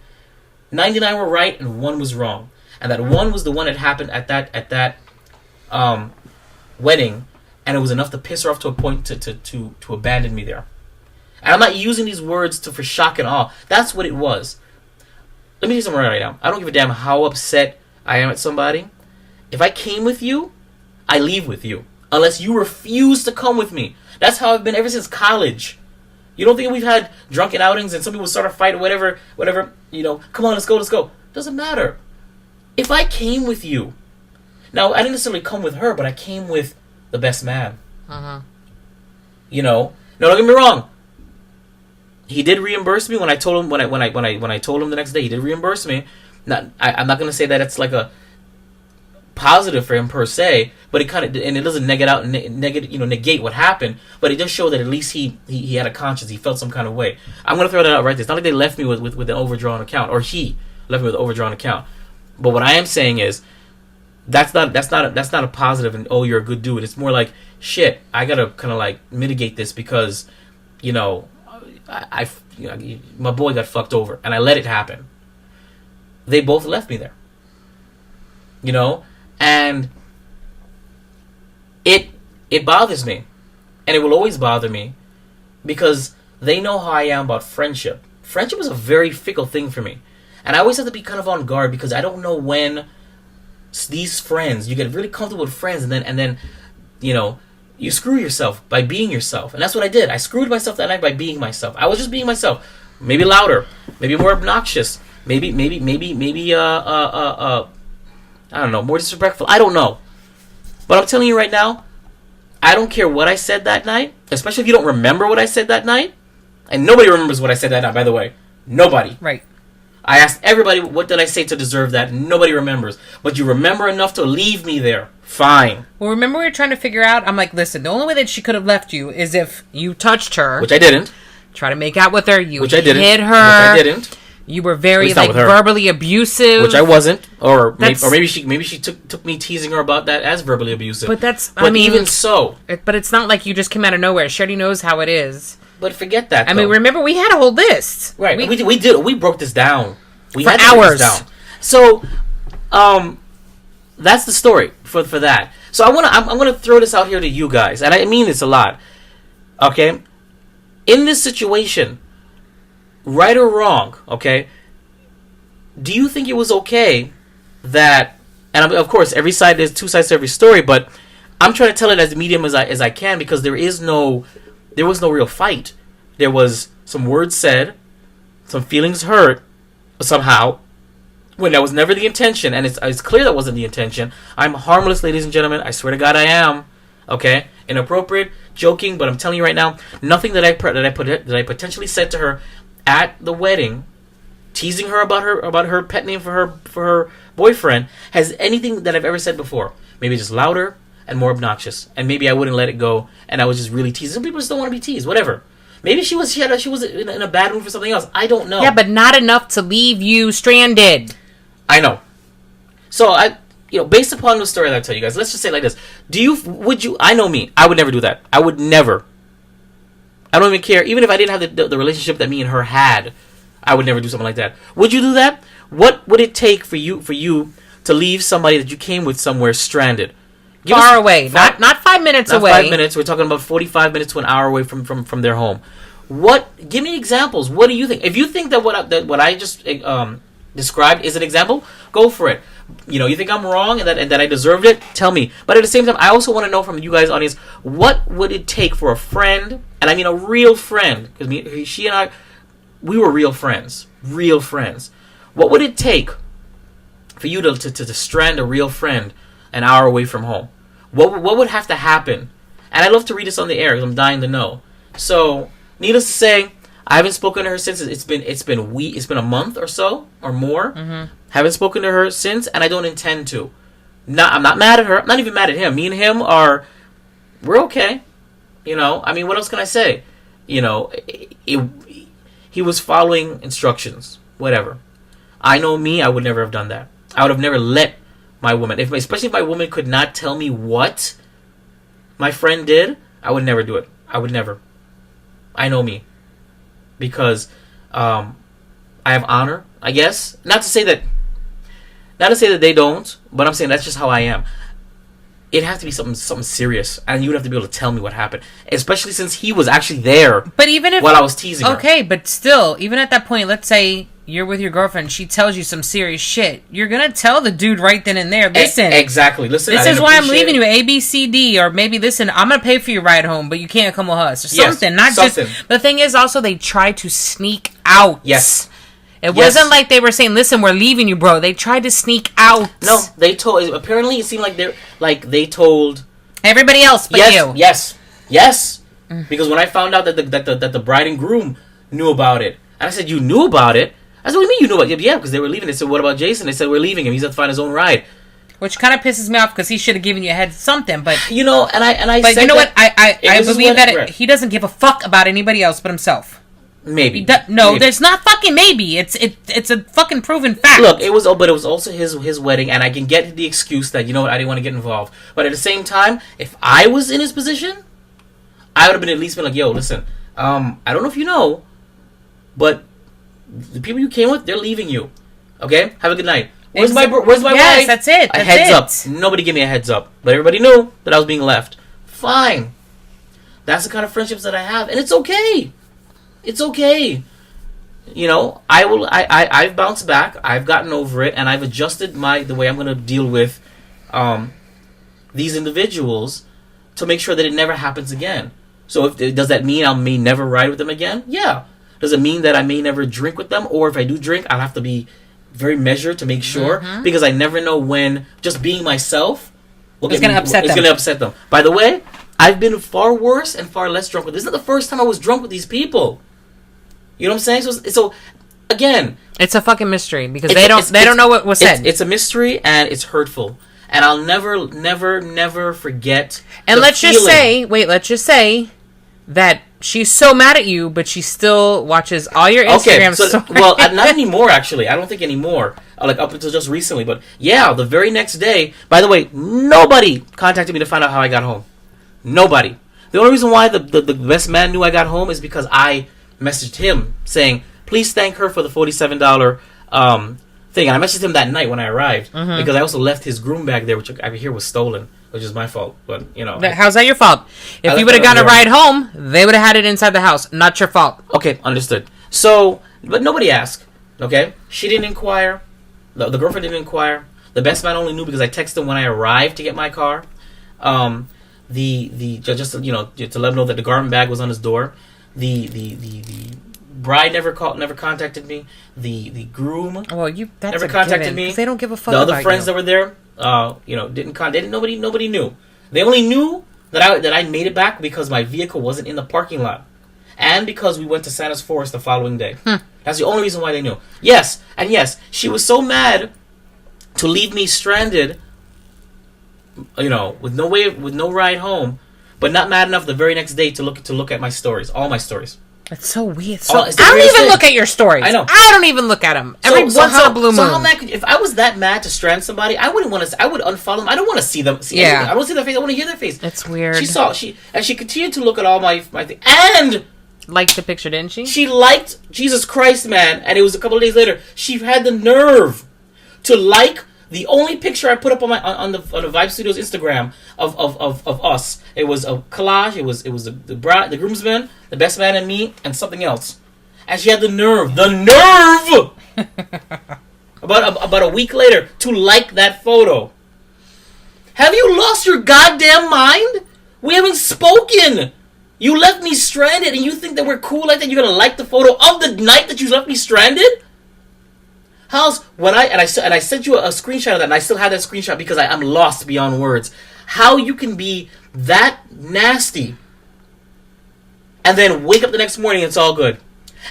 99 were right and 1 was wrong. And that 1 was the one that happened at that wedding, and it was enough to piss her off to a point to abandon me there. And I'm not using these words for shock and awe. That's what it was. Let me do something right now. I don't give a damn how upset I am at somebody. If I came with you, I leave with you. Unless you refuse to come with me. That's how I've been ever since college. You don't think we've had drunken outings and some people start a fight or whatever, come on, let's go. Doesn't matter. If I came with you, now I didn't necessarily come with her, but I came with the best man. Uh-huh. No, don't get me wrong. He did reimburse me when I told him when I told him the next day. He did reimburse me. I'm not gonna say that it's like a positive for him per se, but it kind of, and it doesn't negate what happened, but it does show that at least he had a conscience. He felt some kind of way. I'm gonna throw that out right there. It's not like they left me with an overdrawn account, or he left me with an overdrawn account. But what I am saying is that's not a positive and oh, you're a good dude. It's more like shit. I gotta kind of like mitigate this because my boy got fucked over and I let it happen. They both left me there. And it bothers me. And it will always bother me because they know how I am about friendship. Friendship is a very fickle thing for me. And I always have to be kind of on guard because I don't know when these friends, you get really comfortable with friends and then you screw yourself by being yourself. And that's what I did. I screwed myself that night by being myself. I was just being myself. Maybe louder, maybe more obnoxious, maybe I don't know, more disrespectful. I don't know. But I'm telling you right now, I don't care what I said that night, especially if you don't remember what I said that night. And nobody remembers what I said that night, by the way. Nobody. Right. I asked everybody, what did I say to deserve that? Nobody remembers. But you remember enough to leave me there. Fine. Well, remember we were trying to figure out, I'm like, listen, the only way that she could have left you is if you touched her. Which I didn't. Try to make out with her. You Which I didn't. hit her. Which I didn't. You were very verbally abusive, which I wasn't, or maybe she took me teasing her about that as verbally abusive. But even so, but it's not like you just came out of nowhere. She already knows how it is. But forget that. I mean, remember we had a whole list, right? We did. We broke this down. We had hours. This down. So, that's the story for that. So I'm gonna throw this out here to you guys, and I mean this a lot. Okay, in this situation. Right or wrong, okay? Do you think it was okay that, and of course, there's two sides to every story, but I'm trying to tell it as medium as I can because there was no real fight. There was some words said, some feelings hurt somehow, when that was never the intention, and it's clear that wasn't the intention. I'm harmless, ladies and gentlemen. I swear to God, I am. Okay, inappropriate, joking, but I'm telling you right now, nothing that I potentially said to her at the wedding, teasing her about her pet name for her boyfriend, has anything that I've ever said before. Maybe just louder and more obnoxious, and maybe I wouldn't let it go, and I was just really teasing. Some people just don't want to be teased. Whatever. Maybe she was in a bad mood for something else. I don't know. Yeah, but not enough to leave you stranded. I know. So based upon the story that I tell you guys, let's just say it like this: would you? I know me. I would never do that. I would never. I don't even care. Even if I didn't have the relationship that me and her had, I would never do something like that. Would you do that? What would it take for you to leave somebody that you came with somewhere stranded? Far away. Not 5 minutes away. Not 5 minutes. We're talking about 45 minutes to an hour away from their home. Give me examples. What do you think? If you think that what I just described is an example, go for it. You think I'm wrong and that I deserved it? Tell me. But at the same time, I also want to know from you guys, audience, what would it take for a friend, and I mean a real friend, because she and I, we were real friends. Real friends. What would it take for you to strand a real friend an hour away from home? What would have to happen? And I'd love to read this on the air because I'm dying to know. So, needless to say, I haven't spoken to her since. It's been a month or so or more. Mm-hmm. Haven't spoken to her since, and I don't intend to. I'm not mad at her. I'm not even mad at him. Me and him we're okay. I mean, what else can I say? He was following instructions. Whatever. I know me. I would never have done that. I would have never let my woman, especially if my woman could not tell me what my friend did. I would never do it. I would never. I know me. Because I have honor, I guess. Not to say that they don't, but I'm saying that's just how I am. it'd have to be something serious, and you would have to be able to tell me what happened, especially since he was actually there. But even if while I was teasing her. Okay, but still, even at that point, let's say you're with your girlfriend, she tells you some serious shit. You're gonna tell the dude right then and there. Listen, exactly. Listen, this is why I'm leaving you. A, B, C, D, or maybe listen, I'm gonna pay for your ride home, but you can't come with us or something. Not something. Just. The thing is, also they try to sneak out. Yes. It wasn't like they were saying, "Listen, we're leaving you, bro." They tried to sneak out. No, they told. Apparently, it seemed like they told everybody else, but you. Yes. Because when I found out that the bride and groom knew about it, and I said, "You knew about it?" I said, "What do you mean you knew about it?" Yeah, because they were leaving. They said, "What about Jason?" They said, "We're leaving him. He's got to find his own ride." Which kind of pisses me off because he should have given you a head something, but you know, and I. But you know what? I believe that he doesn't give a fuck about anybody else but himself. Maybe. Maybe. There's not fucking maybe. It's a fucking proven fact. Look, but it was also his wedding, and I can get the excuse that, you know what, I didn't want to get involved. But at the same time, if I was in his position, I would have been at least been like, yo, listen, I don't know if you know, but the people you came with, they're leaving you. Okay? Have a good night. Where's my wife? Yes, that's it. A heads up. Nobody gave me a heads up. But everybody knew that I was being left. Fine. That's the kind of friendships that I have, and it's okay. It's okay. You know, I've bounced back. I've gotten over it, and I've adjusted the way I'm going to deal with these individuals to make sure that it never happens again. So does that mean I may never ride with them again? Yeah. Does it mean that I may never drink with them? Or if I do drink, I'll have to be very measured to make sure, because I never know when just being myself is going to upset them. By the way, I've been far worse and far less drunk with. This is not the first time I was drunk with these people. You know what I'm saying? So again, it's a fucking mystery because they don't know what was said. It's a mystery and it's hurtful, and I'll never forget. And let's just say that she's so mad at you, but she still watches all your Instagram stories. Well, not anymore. Actually, I don't think anymore. Like up until just recently, but yeah, the very next day. By the way, nobody contacted me to find out how I got home. Nobody. The only reason why the best man knew I got home is because I messaged him saying, please thank her for the $47 thing. And I messaged him that night when I arrived because I also left his groom bag there, which I hear was stolen, which is my fault. But, you know. How's that your fault? If you would have gotten a ride home, they would have had it inside the house. Not your fault. Okay, understood. So, but nobody asked, okay? She didn't inquire. The girlfriend didn't inquire. The best man only knew because I texted him when I arrived to get my car. Just you know, to let him know that the garment bag was on his door. The bride never contacted me. The groom never contacted me. They don't give a fuck. The other friends that were there, didn't contact. Nobody knew. They only knew that I made it back because my vehicle wasn't in the parking lot, and because we went to Santa's Forest the following day. That's the only reason why they knew. Yes, she was so mad to leave me stranded, you know, with no ride home, but not mad enough the very next day to look at my stories, all my stories. It's so weird. I don't even look at your stories. I know. I don't even look at them. Every once in a blue moon. So how mad if I was that mad to strand somebody, I wouldn't want to. I would unfollow them. I don't want to see them. Anything. I don't want to see their face. I want to hear their face. It's weird. She continued to look at all my thing and liked the picture, didn't she? She liked Jesus Christ, man. And it was a couple of days later. She had the nerve to like the only picture I put up on the Vibe Studios Instagram of us. It was a collage. It was the groomsman, the best man, and me, and something else. And she had the nerve about a week later to like that photo. Have you lost your goddamn mind? We haven't spoken. You left me stranded, and you think that we're cool like that? You're gonna like the photo of the night that you left me stranded? How's I sent you a screenshot of that, and I still have that screenshot because I'm lost beyond words. How you can be that nasty, and then wake up the next morning and it's all good,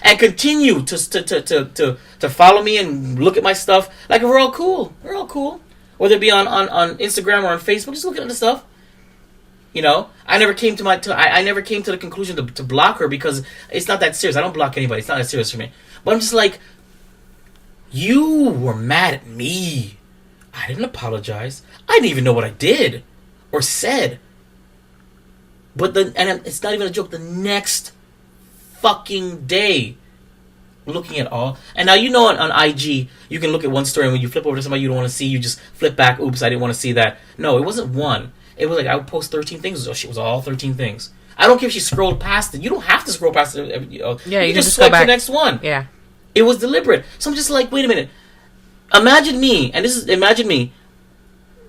and continue to follow me and look at my stuff like we're all cool. We're all cool, whether it be on Instagram or on Facebook. Just looking at the stuff. You know, I never came to the conclusion to block her because it's not that serious. I don't block anybody. It's not that serious for me. But I'm just like, you were mad at me. I didn't apologize. I didn't even know what I did or said. But it's not even a joke. The next fucking day, looking at all, and now you know on IG you can look at one story and when you flip over to somebody you don't want to see, you just flip back. Oops, I didn't want to see that. No, it wasn't one. it was like I would post 13 things. So she was all 13 things. I don't care if she scrolled past it. You don't have to scroll past it. You can just swipe to the next one. Yeah. It was deliberate. So I'm just like, wait a minute. Imagine me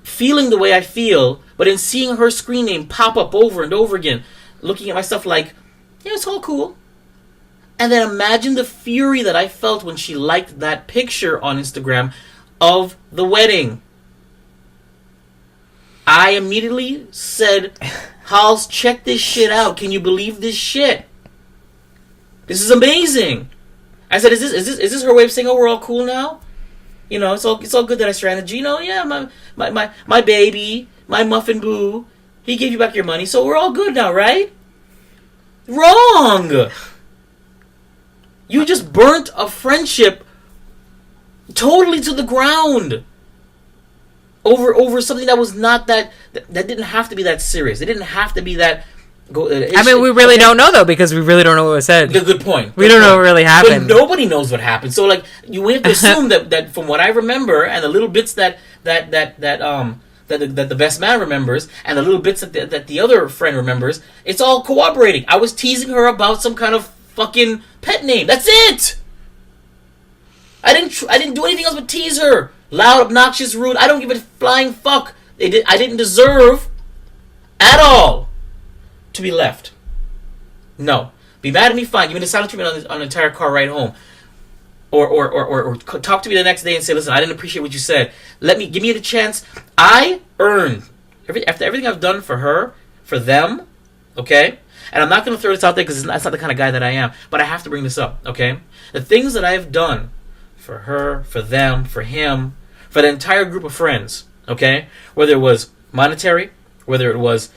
feeling the way I feel, but in seeing her screen name pop up over and over again, looking at my stuff like, yeah, it's all cool. And then imagine the fury that I felt when she liked that picture on Instagram of the wedding. I immediately said, Holls, check this shit out. Can you believe this shit? This is amazing. I said, is this her way of saying, oh, we're all cool now? You know, it's all good that I stranded you. You know, yeah, my baby, my muffin boo, he gave you back your money, so we're all good now, right? Wrong. You just burnt a friendship totally to the ground over something that was not that didn't have to be that serious. It didn't have to be that. I mean, we really don't know though, because we really don't know what was said. Good point. We don't know what really happened. But nobody knows what happened. So like, you have to assume that from what I remember and the little bits that the best man remembers and the little bits that the other friend remembers, it's all corroborating. I was teasing her about some kind of fucking pet name. That's it. I didn't do anything else but tease her. Loud, obnoxious, rude. I don't give a flying fuck. I didn't deserve at all to be left. No. Be mad at me, fine. Give me the silent treatment on the entire car ride home. Or talk to me the next day and say, listen, I didn't appreciate what you said. Give me the chance. I earned, after everything I've done for her, for them, okay? And I'm not going to throw this out there because that's not the kind of guy that I am. But I have to bring this up, okay? The things that I have done for her, for them, for him, for the entire group of friends, okay? Whether it was monetary, whether it was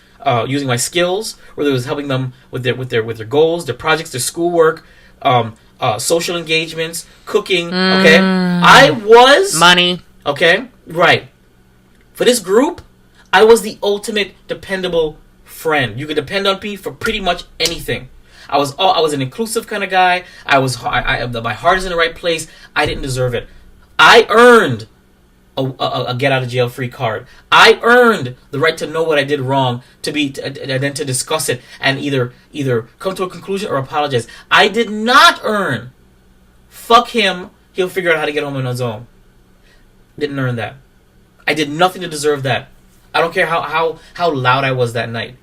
using my skills, whether it was helping them with their goals, their projects, their schoolwork, social engagements, cooking, okay? I was... Money. Okay? Right. For this group, I was the ultimate dependable friend. You could depend on me for pretty much anything. I was an inclusive kind of guy. My heart is in the right place. I didn't deserve it. I earned a get out of jail free card. I earned the right to know what I did wrong, and then to discuss it and either come to a conclusion or apologize. I did not earn, fuck him, he'll figure out how to get home on his own. Didn't earn that. I did nothing to deserve that. I don't care how loud I was that night.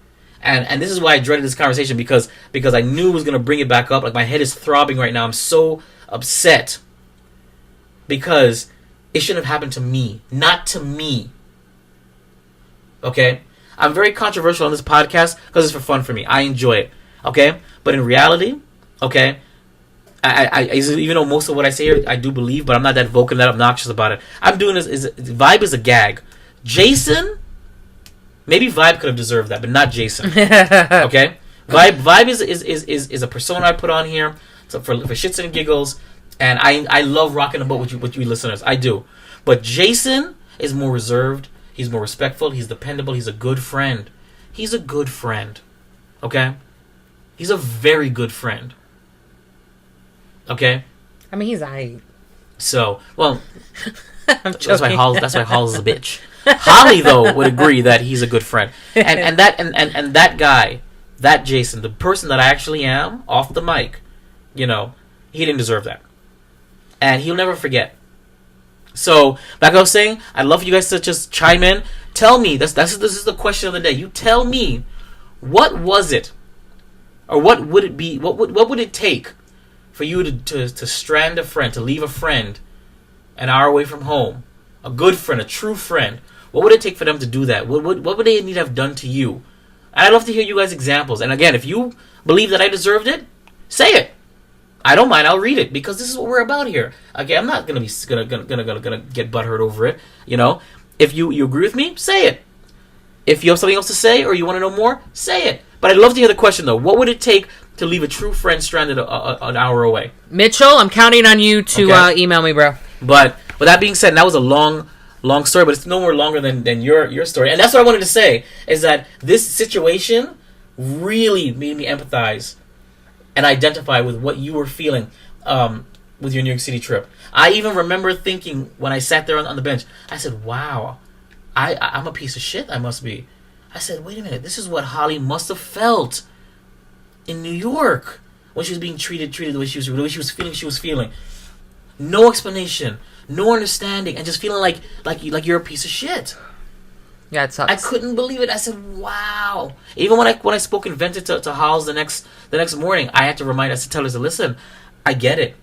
And this is why I dreaded this conversation, because I knew it was going to bring it back up. Like, my head is throbbing right now. I'm so upset because it shouldn't have happened to me. Not to me. Okay? I'm very controversial on this podcast because it's for fun for me. I enjoy it. Okay? But in reality, okay, I even though most of what I say here I do believe, but I'm not that vocal, that obnoxious about it. I'm doing this, Vibe is a gag. Jason, maybe Vibe could have deserved that, but not Jason. Okay? Vibe is a persona I put on here for shits and giggles. And I love rocking the boat with you listeners. I do. But Jason is more reserved. He's more respectful. He's dependable. He's a good friend. He's a good friend. Okay? He's a very good friend. Okay? I mean, he's aight. So, well, that's why Holls is a bitch. Holly, though, would agree that he's a good friend. And that guy, that Jason, the person that I actually am, off the mic, you know, he didn't deserve that. And he'll never forget. So, like I was saying, I'd love for you guys to just chime in. Tell me, this is the question of the day. You tell me, what was it? Or what would it be? What would it take for you to strand a friend, to leave a friend an hour away from home? A good friend, a true friend. What would it take for them to do that? What would they need to have done to you? And I'd love to hear you guys' examples. And again, if you believe that I deserved it, say it. I don't mind. I'll read it because this is what we're about here. Okay, I'm not gonna get butthurt over it. You know, if you agree with me, say it. If you have something else to say or you want to know more, say it. But I'd love to hear the question though. What would it take to leave a true friend stranded an hour away? Mitchell, I'm counting on you to email me, bro. But with that being said, and that was a long story, but it's no more longer than your story. And that's what I wanted to say, is that this situation really made me empathize and identify with what you were feeling with your New York City trip. I even remember thinking when I sat there on the bench, I said, wow, I'm a piece of shit, I must be. I said, wait a minute, this is what Holly must have felt in New York when she was being treated the way she was feeling. No explanation, no understanding, and just feeling like you're a piece of shit. Yeah, it sucks. I couldn't believe it. I said, wow. Even when I spoke and vented to Holls the next morning, I had to tell her, listen, I get it.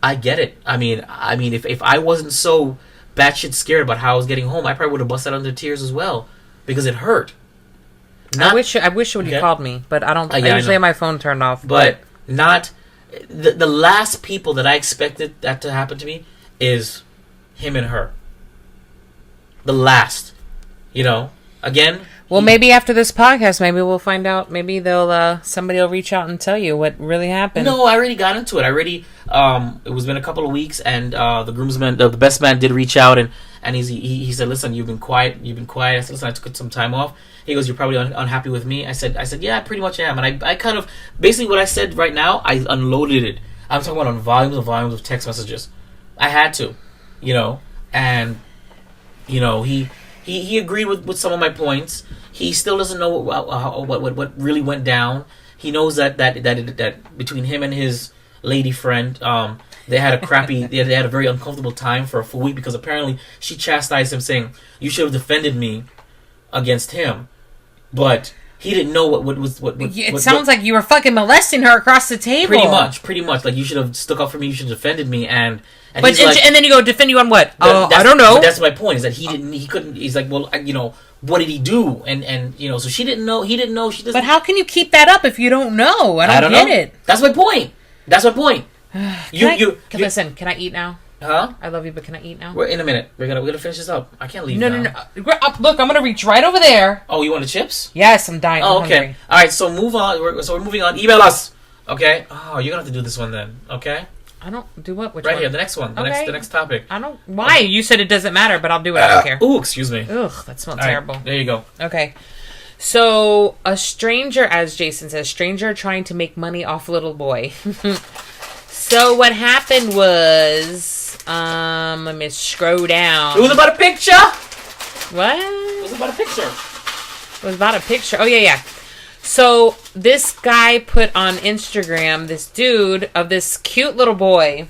I mean, if I wasn't so batshit scared about how I was getting home, I probably would have busted out into tears as well because it hurt. I wish when you called me, but I don't. I usually have my phone turned off. But not the last people that I expected that to happen to me is him and her. The last, again. Well, maybe after this podcast, maybe we'll find out. Maybe they'll somebody will reach out and tell you what really happened. No, I already got into it. It was been a couple of weeks, and the groomsman, the best man, did reach out, and he said, "Listen, you've been quiet. I said, "Listen, I took some time off." He goes, "You're probably unhappy with me." I said, "Yeah, I pretty much am." And I kind of basically what I said right now, I unloaded it. I'm talking about on volumes and volumes of text messages. I had to, and he agreed with some of my points. He still doesn't know what really went down. He knows that between him and his lady friend, they had a crappy, they had a very uncomfortable time for a full week because apparently she chastised him, saying, "You should have defended me against him," but he didn't know what was. It sounds like you were fucking molesting her across the table. Pretty much. Like, you should have stuck up for me. You should have defended me, and then you go, defend you on what? I don't know. But that's my point. Is that he couldn't. He's like, well, what did he do? And so she didn't know. He didn't know. She doesn't. But how can you keep that up if you don't know? I don't get it. That's my point. Listen, can I eat now? Huh? I love you, but can I eat now? We're in a minute. We're gonna finish this up. I can't leave. No. Look, I'm gonna reach right over there. Oh, you want the chips? Yes, I'm dying. Oh, I'm okay. hungry. All right. So move on. We're moving on. Email us. Okay. Oh, you're gonna have to do this one then. Okay. I don't do what? Which right one? Here, the next one. The next topic. I don't. Why? You said it doesn't matter, but I'll do it. I don't care. Ooh, excuse me. Ugh, that smells All terrible. Right, there you go. Okay. So, a stranger, as Jason says, stranger trying to make money off little boy. So, what happened was, let me scroll down. It was about a picture. What? It was about a picture. It was about a picture. Oh, yeah. So, this guy put on Instagram, this dude of this cute little boy.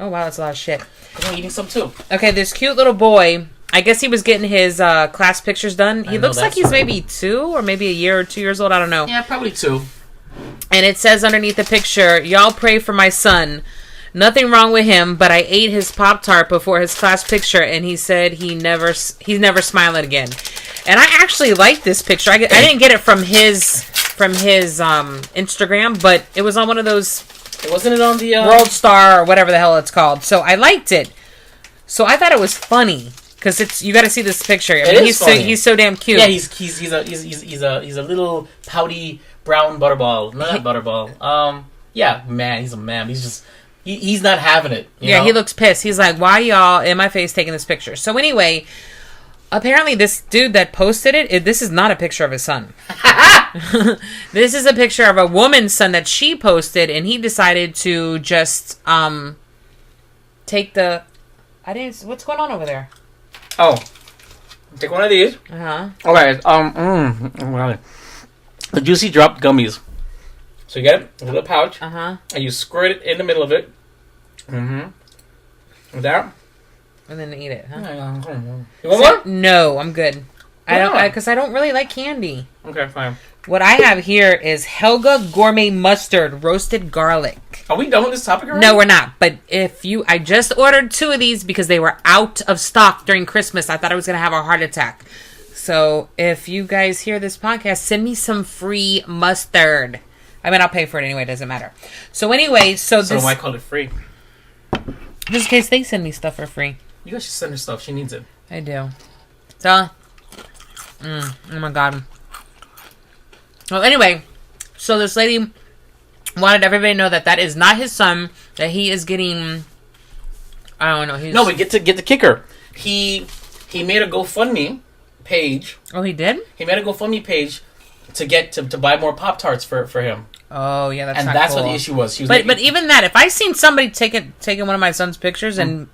Oh, wow, that's a lot of shit. I'm eating some too. Okay, this cute little boy. I guess he was getting his class pictures done. He looks like he's maybe 2 or maybe a year or 2 years old. I don't know. Yeah, probably 2. And it says underneath the picture, "Y'all pray for my son. Nothing wrong with him, but I ate his Pop-Tart before his class picture, and he said he's never smiling again." And I actually like this picture. I didn't get it from his Instagram, but it was on one of those. Wasn't it on the World Star or whatever the hell it's called? So I liked it. So I thought it was funny. Because you got to see this picture. I mean, he's so damn cute. Yeah, he's a little pouty brown butterball. Not butterball. Yeah, man, he's a man. He's just he's not having it. You know? He looks pissed. He's like, "Why y'all in my face taking this picture?" So anyway, apparently this dude that posted it, this is not a picture of his son. This is a picture of a woman's son that she posted, and he decided to just take the. What's going on over there? Oh, take one of these. Okay. The Juicy Drop gummies. So you get it, a little pouch. And you squirt it in the middle of it. Like that. And then eat it. Huh? You want more? No, I'm good. Because I don't really like candy. Okay, fine. What I have here is Helga Gourmet Mustard Roasted Garlic. Are we done with this topic already? No, we're not. But I just ordered 2 of these because they were out of stock during Christmas. I thought I was going to have a heart attack. So if you guys hear this podcast, send me some free mustard. I mean, I'll pay for it anyway. It doesn't matter. So anyway, so why call it free? Just in case they send me stuff for free. You guys should send her stuff. She needs it. I do. So, oh my God. Well, anyway, so this lady wanted everybody to know that is not his son. That he is getting. I don't know. No, but get the kicker. He made a GoFundMe page. Oh, he did? He made a GoFundMe page to buy more Pop-Tarts for him. Oh yeah, that's and not that's cool. what the issue was. But even that, if I seen somebody taking one of my son's pictures and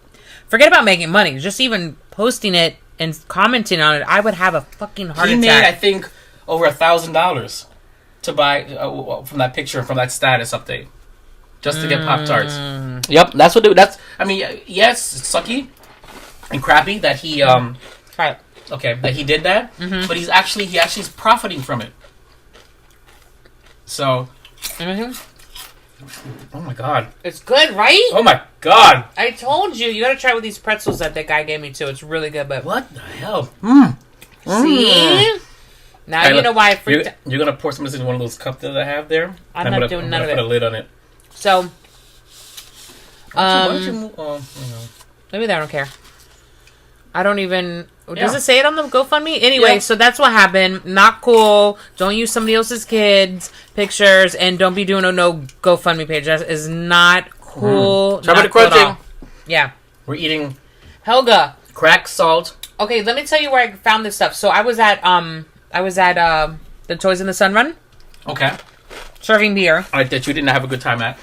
forget about making money, just even posting it and commenting on it, I would have a fucking heart He attack. made, I think, over $1,000 to buy from that picture, from that status update, just to get Pop-Tarts. Yep, that's what. That's. I mean, yes, it's sucky and crappy that he Right. Okay, that he did that, but he actually is profiting from it. So, oh my god, It's good, right? oh my god, I told you. You gotta try with these pretzels that guy gave me too. It's really good, but... what the hell? See? Now Hey, you know why I freaked out. You're gonna pour some of this in one of those cups that I have there. I'm not doing none of it. Put a lid on it. So, Why don't you move? Oh, you know. maybe they don't care. I don't even... Does Yeah. it say it on the GoFundMe? Anyway, Yeah. so that's what happened. Not cool. Don't use somebody else's kids' pictures, and don't be doing no GoFundMe page. That is not cool. Try Not to cool at crunching. all. Yeah. We're eating Helga. cracked salt. Okay, let me tell you where I found this stuff. So I was at the Toys in the Sun run, Okay. serving beer. All right, that you didn't have a good time at.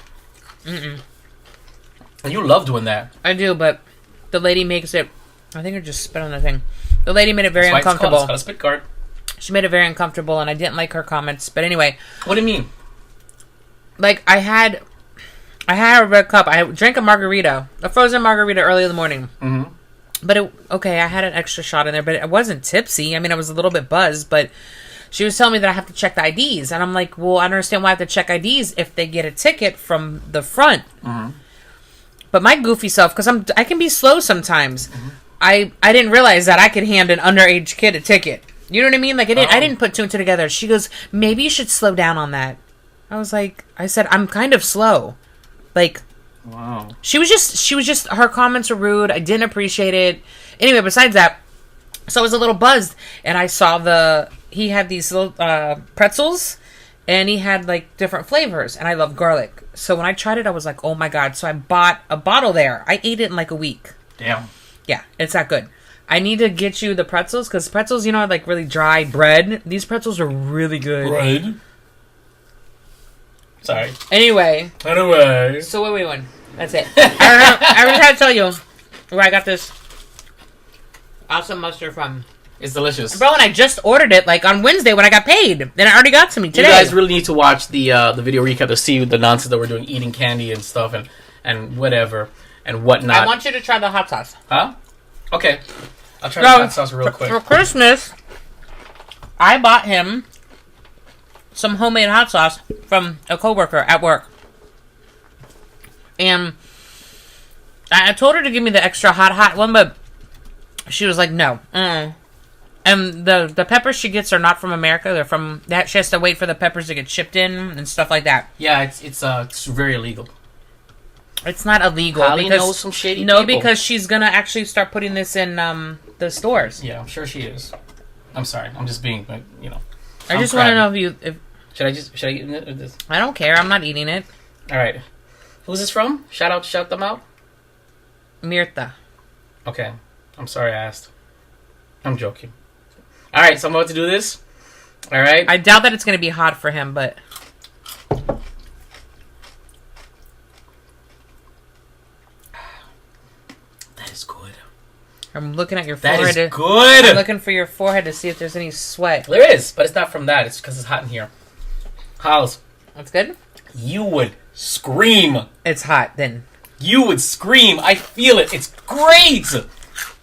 And you love doing that. I do, but the lady makes it... I think I just spit on the thing. The lady made it very That's why it's uncomfortable. called a spit guard. She made it very uncomfortable, and I didn't like her comments. But anyway, What do you mean? like I had a red cup. I drank a margarita, a frozen margarita, early in the morning. Mm-hmm. But I had an extra shot in there, but I wasn't tipsy. I mean, I was a little bit buzzed, but she was telling me that I have to check the IDs, and I'm like, well, I don't understand why I have to check IDs if they get a ticket from the front. Mm-hmm. But my goofy self, because I can be slow sometimes. I didn't realize that I could hand an underage kid a ticket. You know what I mean? Like I didn't put two and two together. She goes, maybe you should slow down on that. I said, I'm kind of slow. Like, Wow. she was just, her comments were rude. I didn't appreciate it. Anyway, besides that, so I was a little buzzed, and I saw he had these little pretzels, and he had like different flavors, and I love garlic. So when I tried it, I was like, oh my god. So I bought a bottle there. I ate it in like a week. Damn. Yeah, it's that good. I need to get you the pretzels, because pretzels, are like really dry bread. These pretzels are really good. Right. Sorry. Anyway. So what are we doing? That's it. I already had to tell you where I got this awesome mustard from. It's delicious. Bro, and I just ordered it like on Wednesday when I got paid. Then it already got to me today. You guys really need to watch the video recap to see the nonsense that we're doing, eating candy and stuff and whatever and whatnot. I want you to try the hot sauce. Huh? Okay. I'll try the hot sauce real quick. For Christmas, I bought him some homemade hot sauce from a coworker at work. And I told her to give me the extra hot one, but she was like, no. And the peppers she gets are not from America. They're from that. She has to wait for the peppers to get shipped in and stuff like that. Yeah, it's very illegal. It's not illegal. Holly because, knows some shady No, people. because she's gonna actually start putting this in the stores. Yeah, I'm sure she is. I'm sorry. I'm just being, I just want to know if should I eat this? I don't care. I'm not eating it. All right. Who's this from? Shout them out. Mirta. Okay. I'm sorry I asked. I'm joking. All right, so I'm about to do this. All right. I doubt that it's going to be hot for him, but... That is good. I'm looking at your That forehead. is good. I'm looking for your forehead to see if there's any sweat. There is, but it's not from that. It's because it's hot in here. Holls, That's good? you would scream. It's hot, then. You would scream. I feel it. It's great.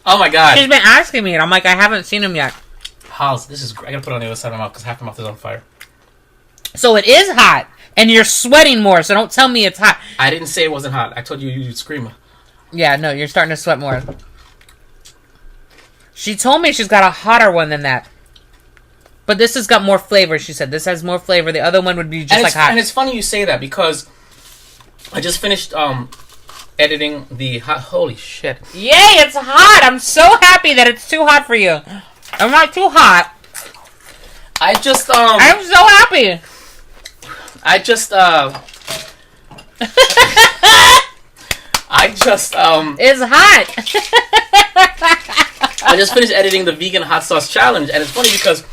Oh my god. She's been asking me, and I'm like, I haven't seen him yet. Holls, this is great. I gotta put it on the other side of my mouth because half my mouth is on fire. So it is hot, and you're sweating more, so don't tell me it's hot. I didn't say it wasn't hot. I told you you'd scream. Yeah, no, you're starting to sweat more. She told me she's got a hotter one than that. But this has got more flavor, she said. This has more flavor. The other one would be just like hot. And it's funny you say that because I just finished editing the hot. Holy shit. Yay, it's hot! I'm so happy that it's too hot for you. I'm not too hot. I just I'm so happy. It's hot. I just finished editing the vegan hot sauce challenge, and it's funny because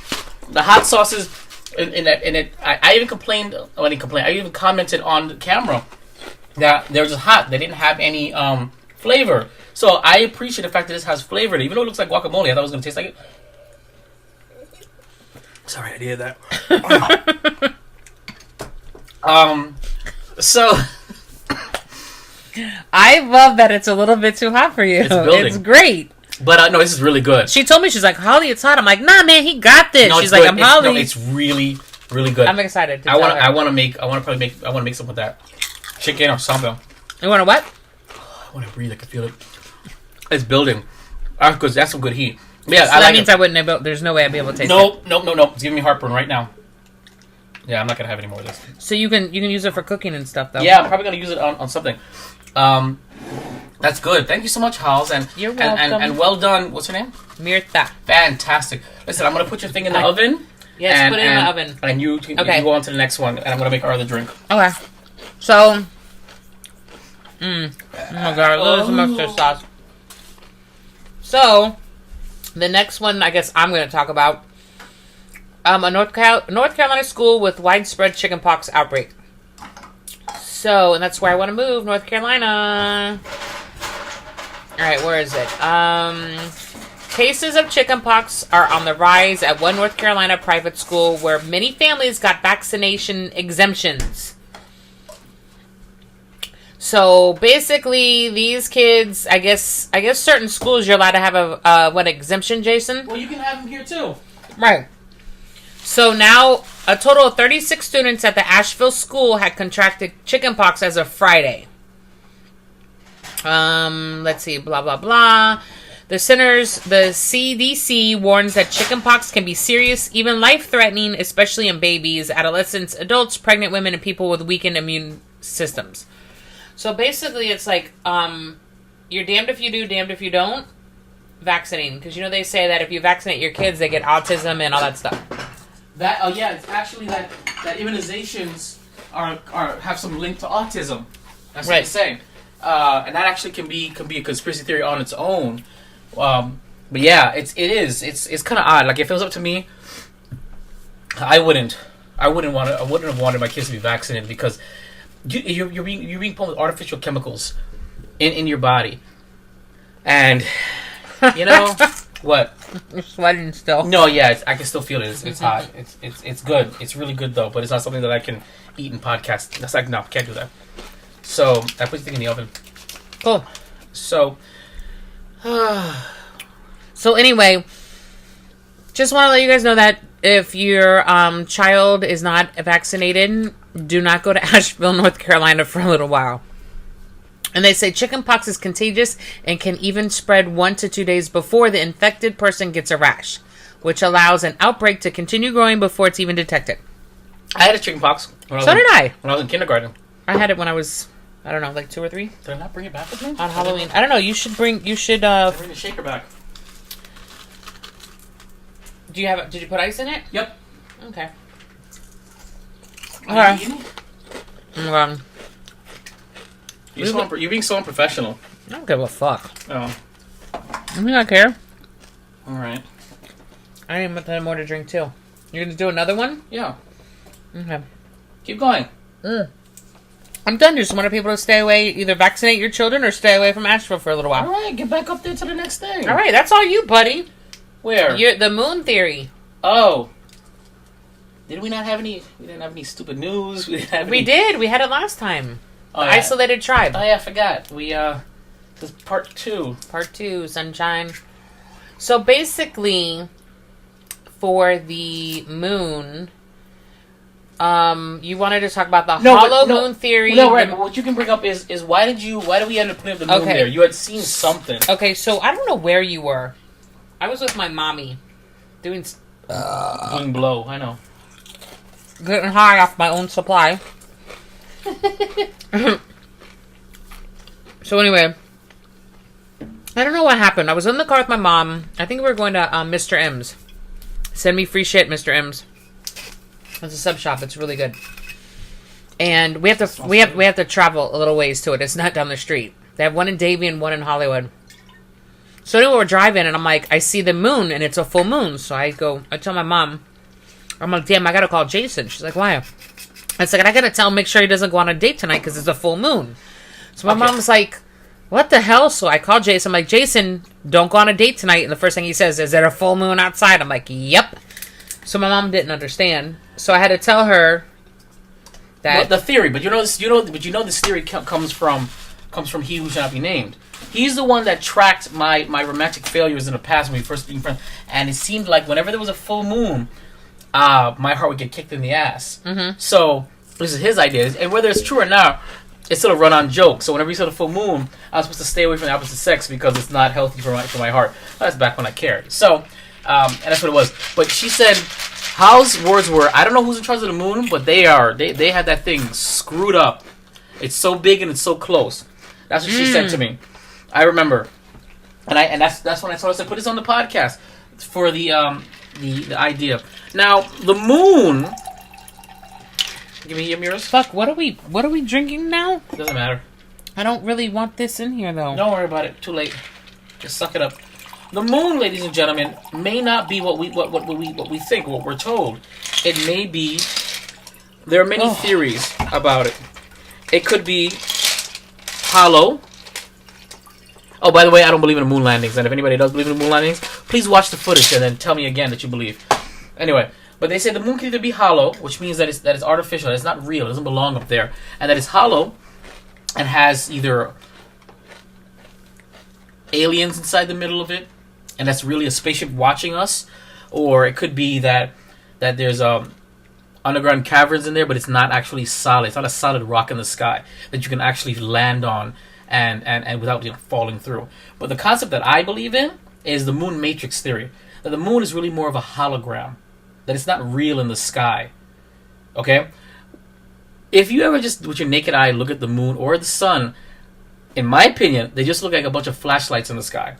the hot sauces in it. I even complained. Well, I didn't complain. I even commented on the camera that they were just hot. They didn't have any flavor. So I appreciate the fact that this has flavor. Even though it looks like guacamole, I thought it was going to taste like it. Sorry, I did that. So I love that it's a little bit too hot for you. It's great. But no, this is really good. She told me, she's like, Holly, it's hot. I'm like, nah, man, he got this. No, she's like, I'm Holly. No, it's really, really good. I'm excited. I want to make something with that chicken or something. You want to what? I want to breathe. I can feel it. It's building. Because that's some good heat. Yeah, so that means I wouldn't have. There's no way I'd be able to taste it. No. It's giving me heartburn right now. Yeah, I'm not gonna have any more of this. So you can use it for cooking and stuff, though. Yeah, I'm probably gonna use it on something. That's good. Thank you so much, Holls, and you're welcome. And well done. What's her name? Mirtha. Fantastic. Listen, I'm gonna put your thing in the oven. Yes, put it in the oven. And you go on to the next one, and I'm gonna make our other drink. Okay. So, oh my god, look at the mustard sauce. So, the next one I guess I'm going to talk about, a North Carolina school with widespread chickenpox outbreak. So, and that's where I want to move, North Carolina. Alright, where is it? Cases of chickenpox are on the rise at one North Carolina private school where many families got vaccination exemptions. So basically, these kids, I guess certain schools you're allowed to have a exemption, Jason? Well, you can have them here too. Right. So now, a total of 36 students at the Asheville school had contracted chickenpox as of Friday. Let's see, blah, blah, blah. The CDC warns that chickenpox can be serious, even life-threatening, especially in babies, adolescents, adults, pregnant women, and people with weakened immune systems. So basically, it's like, you're damned if you do, damned if you don't, vaccinating. Because, they say that if you vaccinate your kids, they get autism and all that stuff. It's actually that immunizations have some link to autism. That's what they say. And that actually can be a conspiracy theory on its own. But yeah, it's kind of odd. Like, if it was up to me, I wouldn't have wanted my kids to be vaccinated because you're being put with artificial chemicals in your body, and what? You're sweating still. No, yeah, I can still feel it. It's hot. It's good. It's really good though, but it's not something that I can eat in podcast. That's like, no, can't do that. So I put the thing in the oven. Cool. So anyway, just want to let you guys know that if your child is not vaccinated, do not go to Asheville, North Carolina for a little while. And they say chickenpox is contagious and can even spread 1 to 2 days before the infected person gets a rash, which allows an outbreak to continue growing before it's even detected. I had a chickenpox. So did I. When I was in kindergarten. I had it when I was, I don't know, like 2 or 3. Did I not bring it back with me? On Halloween. I don't know. You should bring the shaker back. Did you put ice in it? Yep. Okay. Okay. You're being so unprofessional. I don't give a fuck. Oh. I think I care. Alright. I need more to drink too. You're gonna do another one? Yeah. Okay. Keep going. I'm done. Just wanted people to stay away, either vaccinate your children or stay away from Asheville for a little while. Alright, get back up there to the next thing. Alright, that's all you, buddy. Where? The moon theory. Oh. Did we not have any? We didn't have any stupid news. We did. We had it last time. Oh, the yeah. Isolated Tribe. Oh yeah, I forgot. This is part 2. Part 2, sunshine. So basically, for the moon, you wanted to talk about the hollow moon theory. No, right. But what you can bring up is why did we end up putting up the moon there? You had seen something. Okay, so I don't know where you were. I was with my mommy, doing blow. I know. Getting high off my own supply. So anyway, I don't know what happened. I was in the car with my mom. I think we were going to Mr. M's. Send me free shit, Mr. M's. It's a sub shop. It's really good. And we have to travel a little ways to it. It's not down the street. They have one in Davie and one in Hollywood. So anyway, we're driving, and I'm like, I see the moon, and it's a full moon. So I tell my mom, I'm like, damn, I gotta call Jason. She's like, why? I was like, I gotta tell him, make sure he doesn't go on a date tonight because it's a full moon. So my mom's like, what the hell? So I called Jason. I'm like, Jason, don't go on a date tonight. And the first thing he says, is there a full moon outside? I'm like, yep. So my mom didn't understand. So I had to tell her that... Well, the theory, but this theory comes from he who shall not be named. He's the one that tracked my romantic failures in the past when we first became friends. And it seemed like whenever there was a full moon, my heart would get kicked in the ass. Mm-hmm. So this is his idea. And whether it's true or not, it's still a run-on joke. So whenever you saw the full moon, I was supposed to stay away from the opposite sex because it's not healthy for my heart. That's back when I cared. So, and that's what it was. But she said, Hal's words were, I don't know who's in charge of the moon, but they had that thing screwed up. It's so big and it's so close. That's what she said to me. I remember. And that's when I told her, I said, put this on the podcast for the idea. Now, the moon... Give me yours. Fuck, what are we drinking now? Doesn't matter. I don't really want this in here, though. Don't worry about it. Too late. Just suck it up. The moon, ladies and gentlemen, may not be what we think, what we're told. It may be... There are many theories about it. It could be hollow. Oh, by the way, I don't believe in the moon landings. And if anybody does believe in the moon landings, please watch the footage and then tell me again that you believe. Anyway... But they say the moon can either be hollow, which means that it's artificial, that it's not real, it doesn't belong up there, and that it's hollow and has either aliens inside the middle of it, and that's really a spaceship watching us, or it could be that there's underground caverns in there, but it's not actually solid. It's not a solid rock in the sky that you can actually land on and without falling through. But the concept that I believe in is the moon matrix theory, that the moon is really more of a hologram. That it's not real in the sky. Okay? If you ever just, with your naked eye, look at the moon or the sun, in my opinion, they just look like a bunch of flashlights in the sky.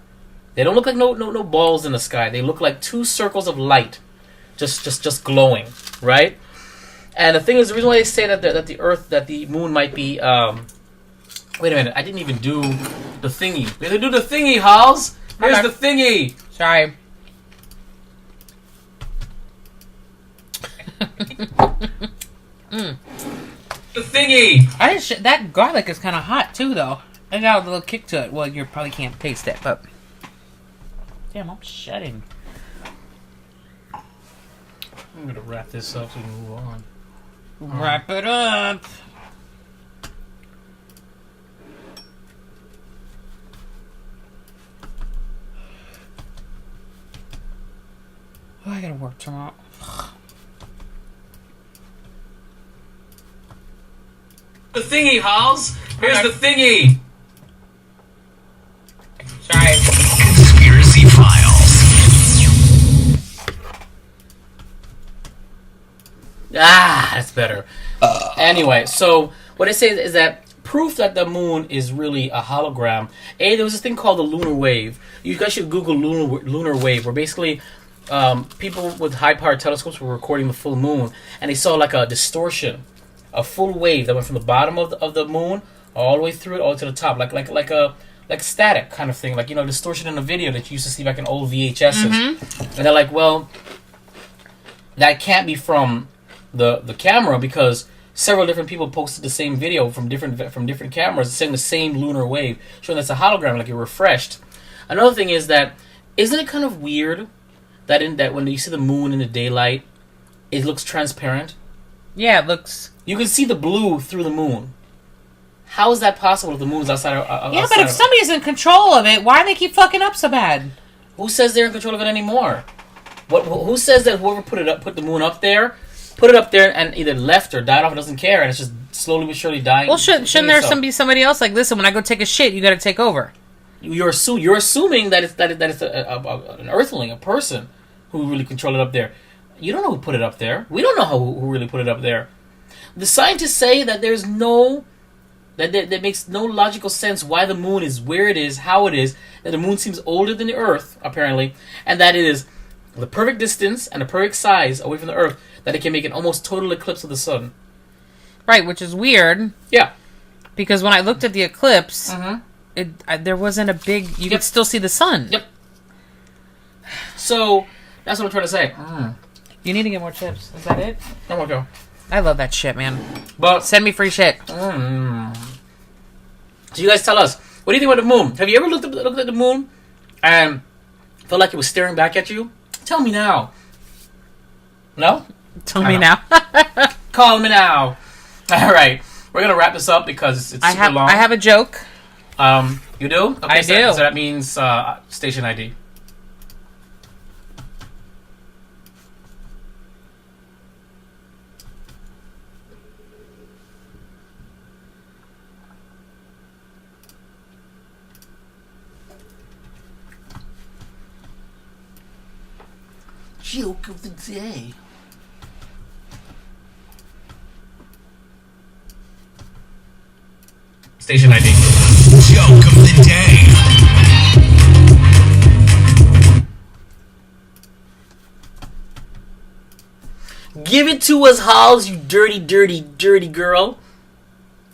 They don't look like no balls in the sky. They look like two circles of light. Just glowing. Right? And the thing is, the reason why they say that the moon might be, wait a minute, I didn't even do the thingy. We have to do the thingy, Halls! Here's the thingy! Sorry. The thingy. That garlic is kind of hot too, though. It got a little kick to it. Well, you probably can't taste it, but damn, I'm shutting. I'm gonna wrap this up so we can move on. Wrap it up. Oh, I gotta work tomorrow. The thingy, Halls. Here's the thingy. Sorry. Conspiracy Files. That's better. Anyway, so what I say is that proof that the moon is really a hologram. There was this thing called the lunar wave. You guys should Google lunar wave, where basically people with high-powered telescopes were recording the full moon, and they saw like a distortion. A full wave that went from the bottom of the moon all the way through it, all to the top, like static kind of thing, like distortion in a video that you used to see back in old VHSs. Mm-hmm. And they're like, well, that can't be from the camera because several different people posted the same video from different cameras saying the same lunar wave, showing that's a hologram, like it refreshed. Another thing is that isn't it kind of weird that when you see the moon in the daylight, it looks transparent? Yeah, it looks. You can see the blue through the moon. How is that possible if the moon is outside of... Yeah, but if somebody's in control of it, why do they keep fucking up so bad? Who says they're in control of it anymore? Who says that whoever put the moon up there, put it up there and either left or died off and doesn't care and it's just slowly but surely dying? Well, shouldn't there be somebody else like, listen, when I go take a shit, you gotta take over? You're assuming that it's an earthling, a person who really controlled it up there. You don't know who put it up there. We don't know who really put it up there. The scientists say that there's that makes no logical sense why the moon is where it is, how it is, that the moon seems older than the Earth, apparently, and that it is the perfect distance and the perfect size away from the Earth that it can make an almost total eclipse of the sun. Right, which is weird. Yeah. Because when I looked at the eclipse, there wasn't a big... You could still see the sun. Yep. So, that's what I'm trying to say. You need to get more chips. Is that it? I'm okay. I love that shit, man. But send me free shit. So you guys tell us, What do you think about the moon? Have you ever looked at the moon and felt like it was staring back at you? Tell me now. No? Tell me now. Call me now. All right. We're going to wrap this up because it's super long. I have a joke. You do? Okay, I do. So that means station ID. Joke of the day. Station ID. Joke of the day. Give it to us, Holls, you dirty, dirty, dirty girl.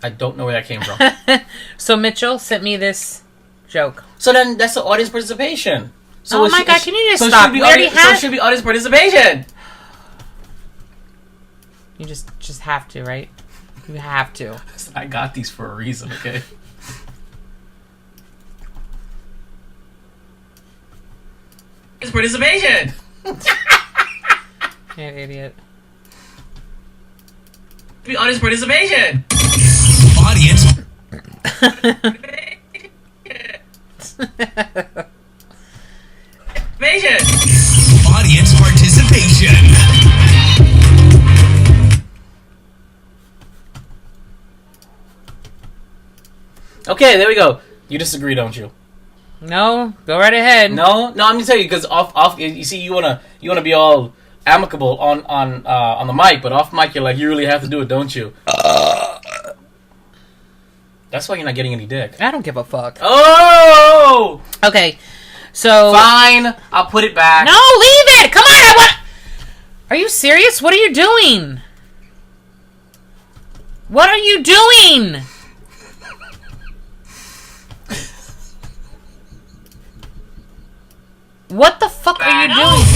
I don't know where that came from. So Mitchell sent me this joke. So then that's the audience participation. So oh my god, can you just stop? We already have... So it should be audience participation. You just have to, right? You have to. I got these for a reason, okay? It's participation. You idiot. Be audience participation. Audience. Audience participation. Okay, there we go. You disagree, don't you? No, go right ahead. No, I'm gonna tell you because off. You see, you wanna be all amicable on the mic, but off mic you're like, you really have to do it, don't you? That's why you're not getting any dick. I don't give a fuck. Oh! Okay, so... Fine, I'll put it back. No, leave it! Come on, I want... Are you serious? What are you doing? What are you doing? What the fuck are you doing?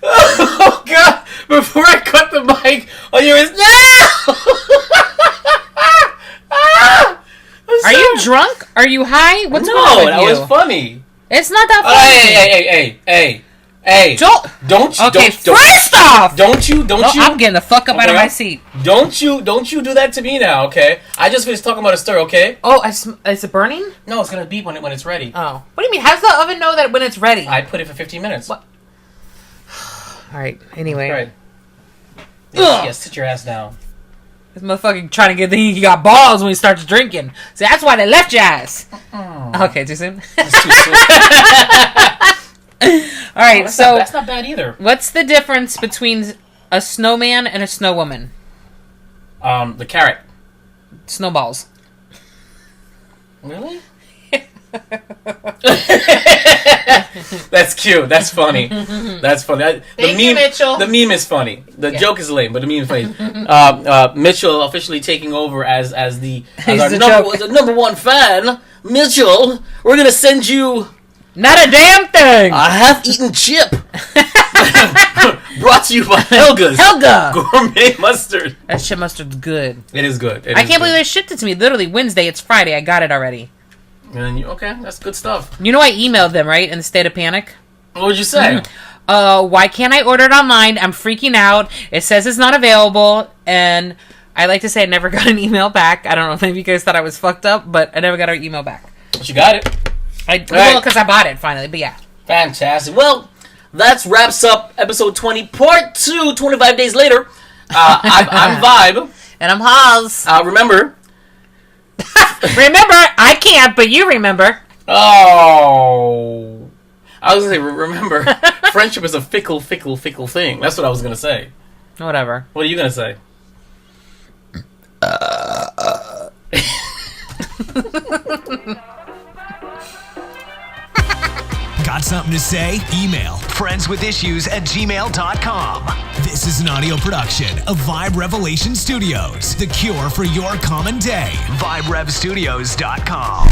Oh god! Before I cut the mic on your no! Are you drunk? Are you high? What's going on with that you? was funny. It's not that funny. Hey! Don't Okay, first off, don't you? I'm getting the fuck up out of my seat. Don't you do that to me now, okay? I just finished talking about a stir, okay? Oh, is it burning? No, it's gonna beep when it's ready. Oh, what do you mean? How does the oven know that when it's ready? I put it for 15 minutes. What? All right. Anyway. Right. Yes, sit your ass down. This motherfucker trying to get he got balls when he starts drinking. See, that's why they left your ass. Okay, too soon. That's too soon. All right, so that's not bad either. What's the difference between a snowman and a snowwoman? The carrot. Snowballs. Really? That's cute. That's funny. That's funny. Thank you, Mitchell. The meme is funny. The joke is lame, but the meme is funny. Mitchell officially taking over as our number one fan. Mitchell, we're gonna send you not a damn thing. A half-eaten chip. Brought to you by Helga's. Helga Gourmet Mustard. That shit mustard's good. It is good. I can't believe they shipped it to me. Literally Wednesday. It's Friday. I got it already. And okay, that's good stuff. You know I emailed them, right? In the state of panic. What would you say? Why can't I order it online? I'm freaking out. It says it's not available, and I like to say I never got an email back. I don't know if maybe you guys thought I was fucked up, but I never got an email back. But you got it. Well, because I bought it finally, but yeah. Fantastic. Well, that wraps up episode 20, part 2, 25 days later. I'm Vibe. And I'm Holls. Remember, I can't, but you remember. Oh. I was going to say, remember, friendship is a fickle, fickle, fickle thing. That's what I was going to say. Whatever. What are you going to say? Got something to say? Email friendswithissues@gmail.com. This is an audio production of Vibe Revelation Studios, the cure for your common day. VibeRevStudios.com.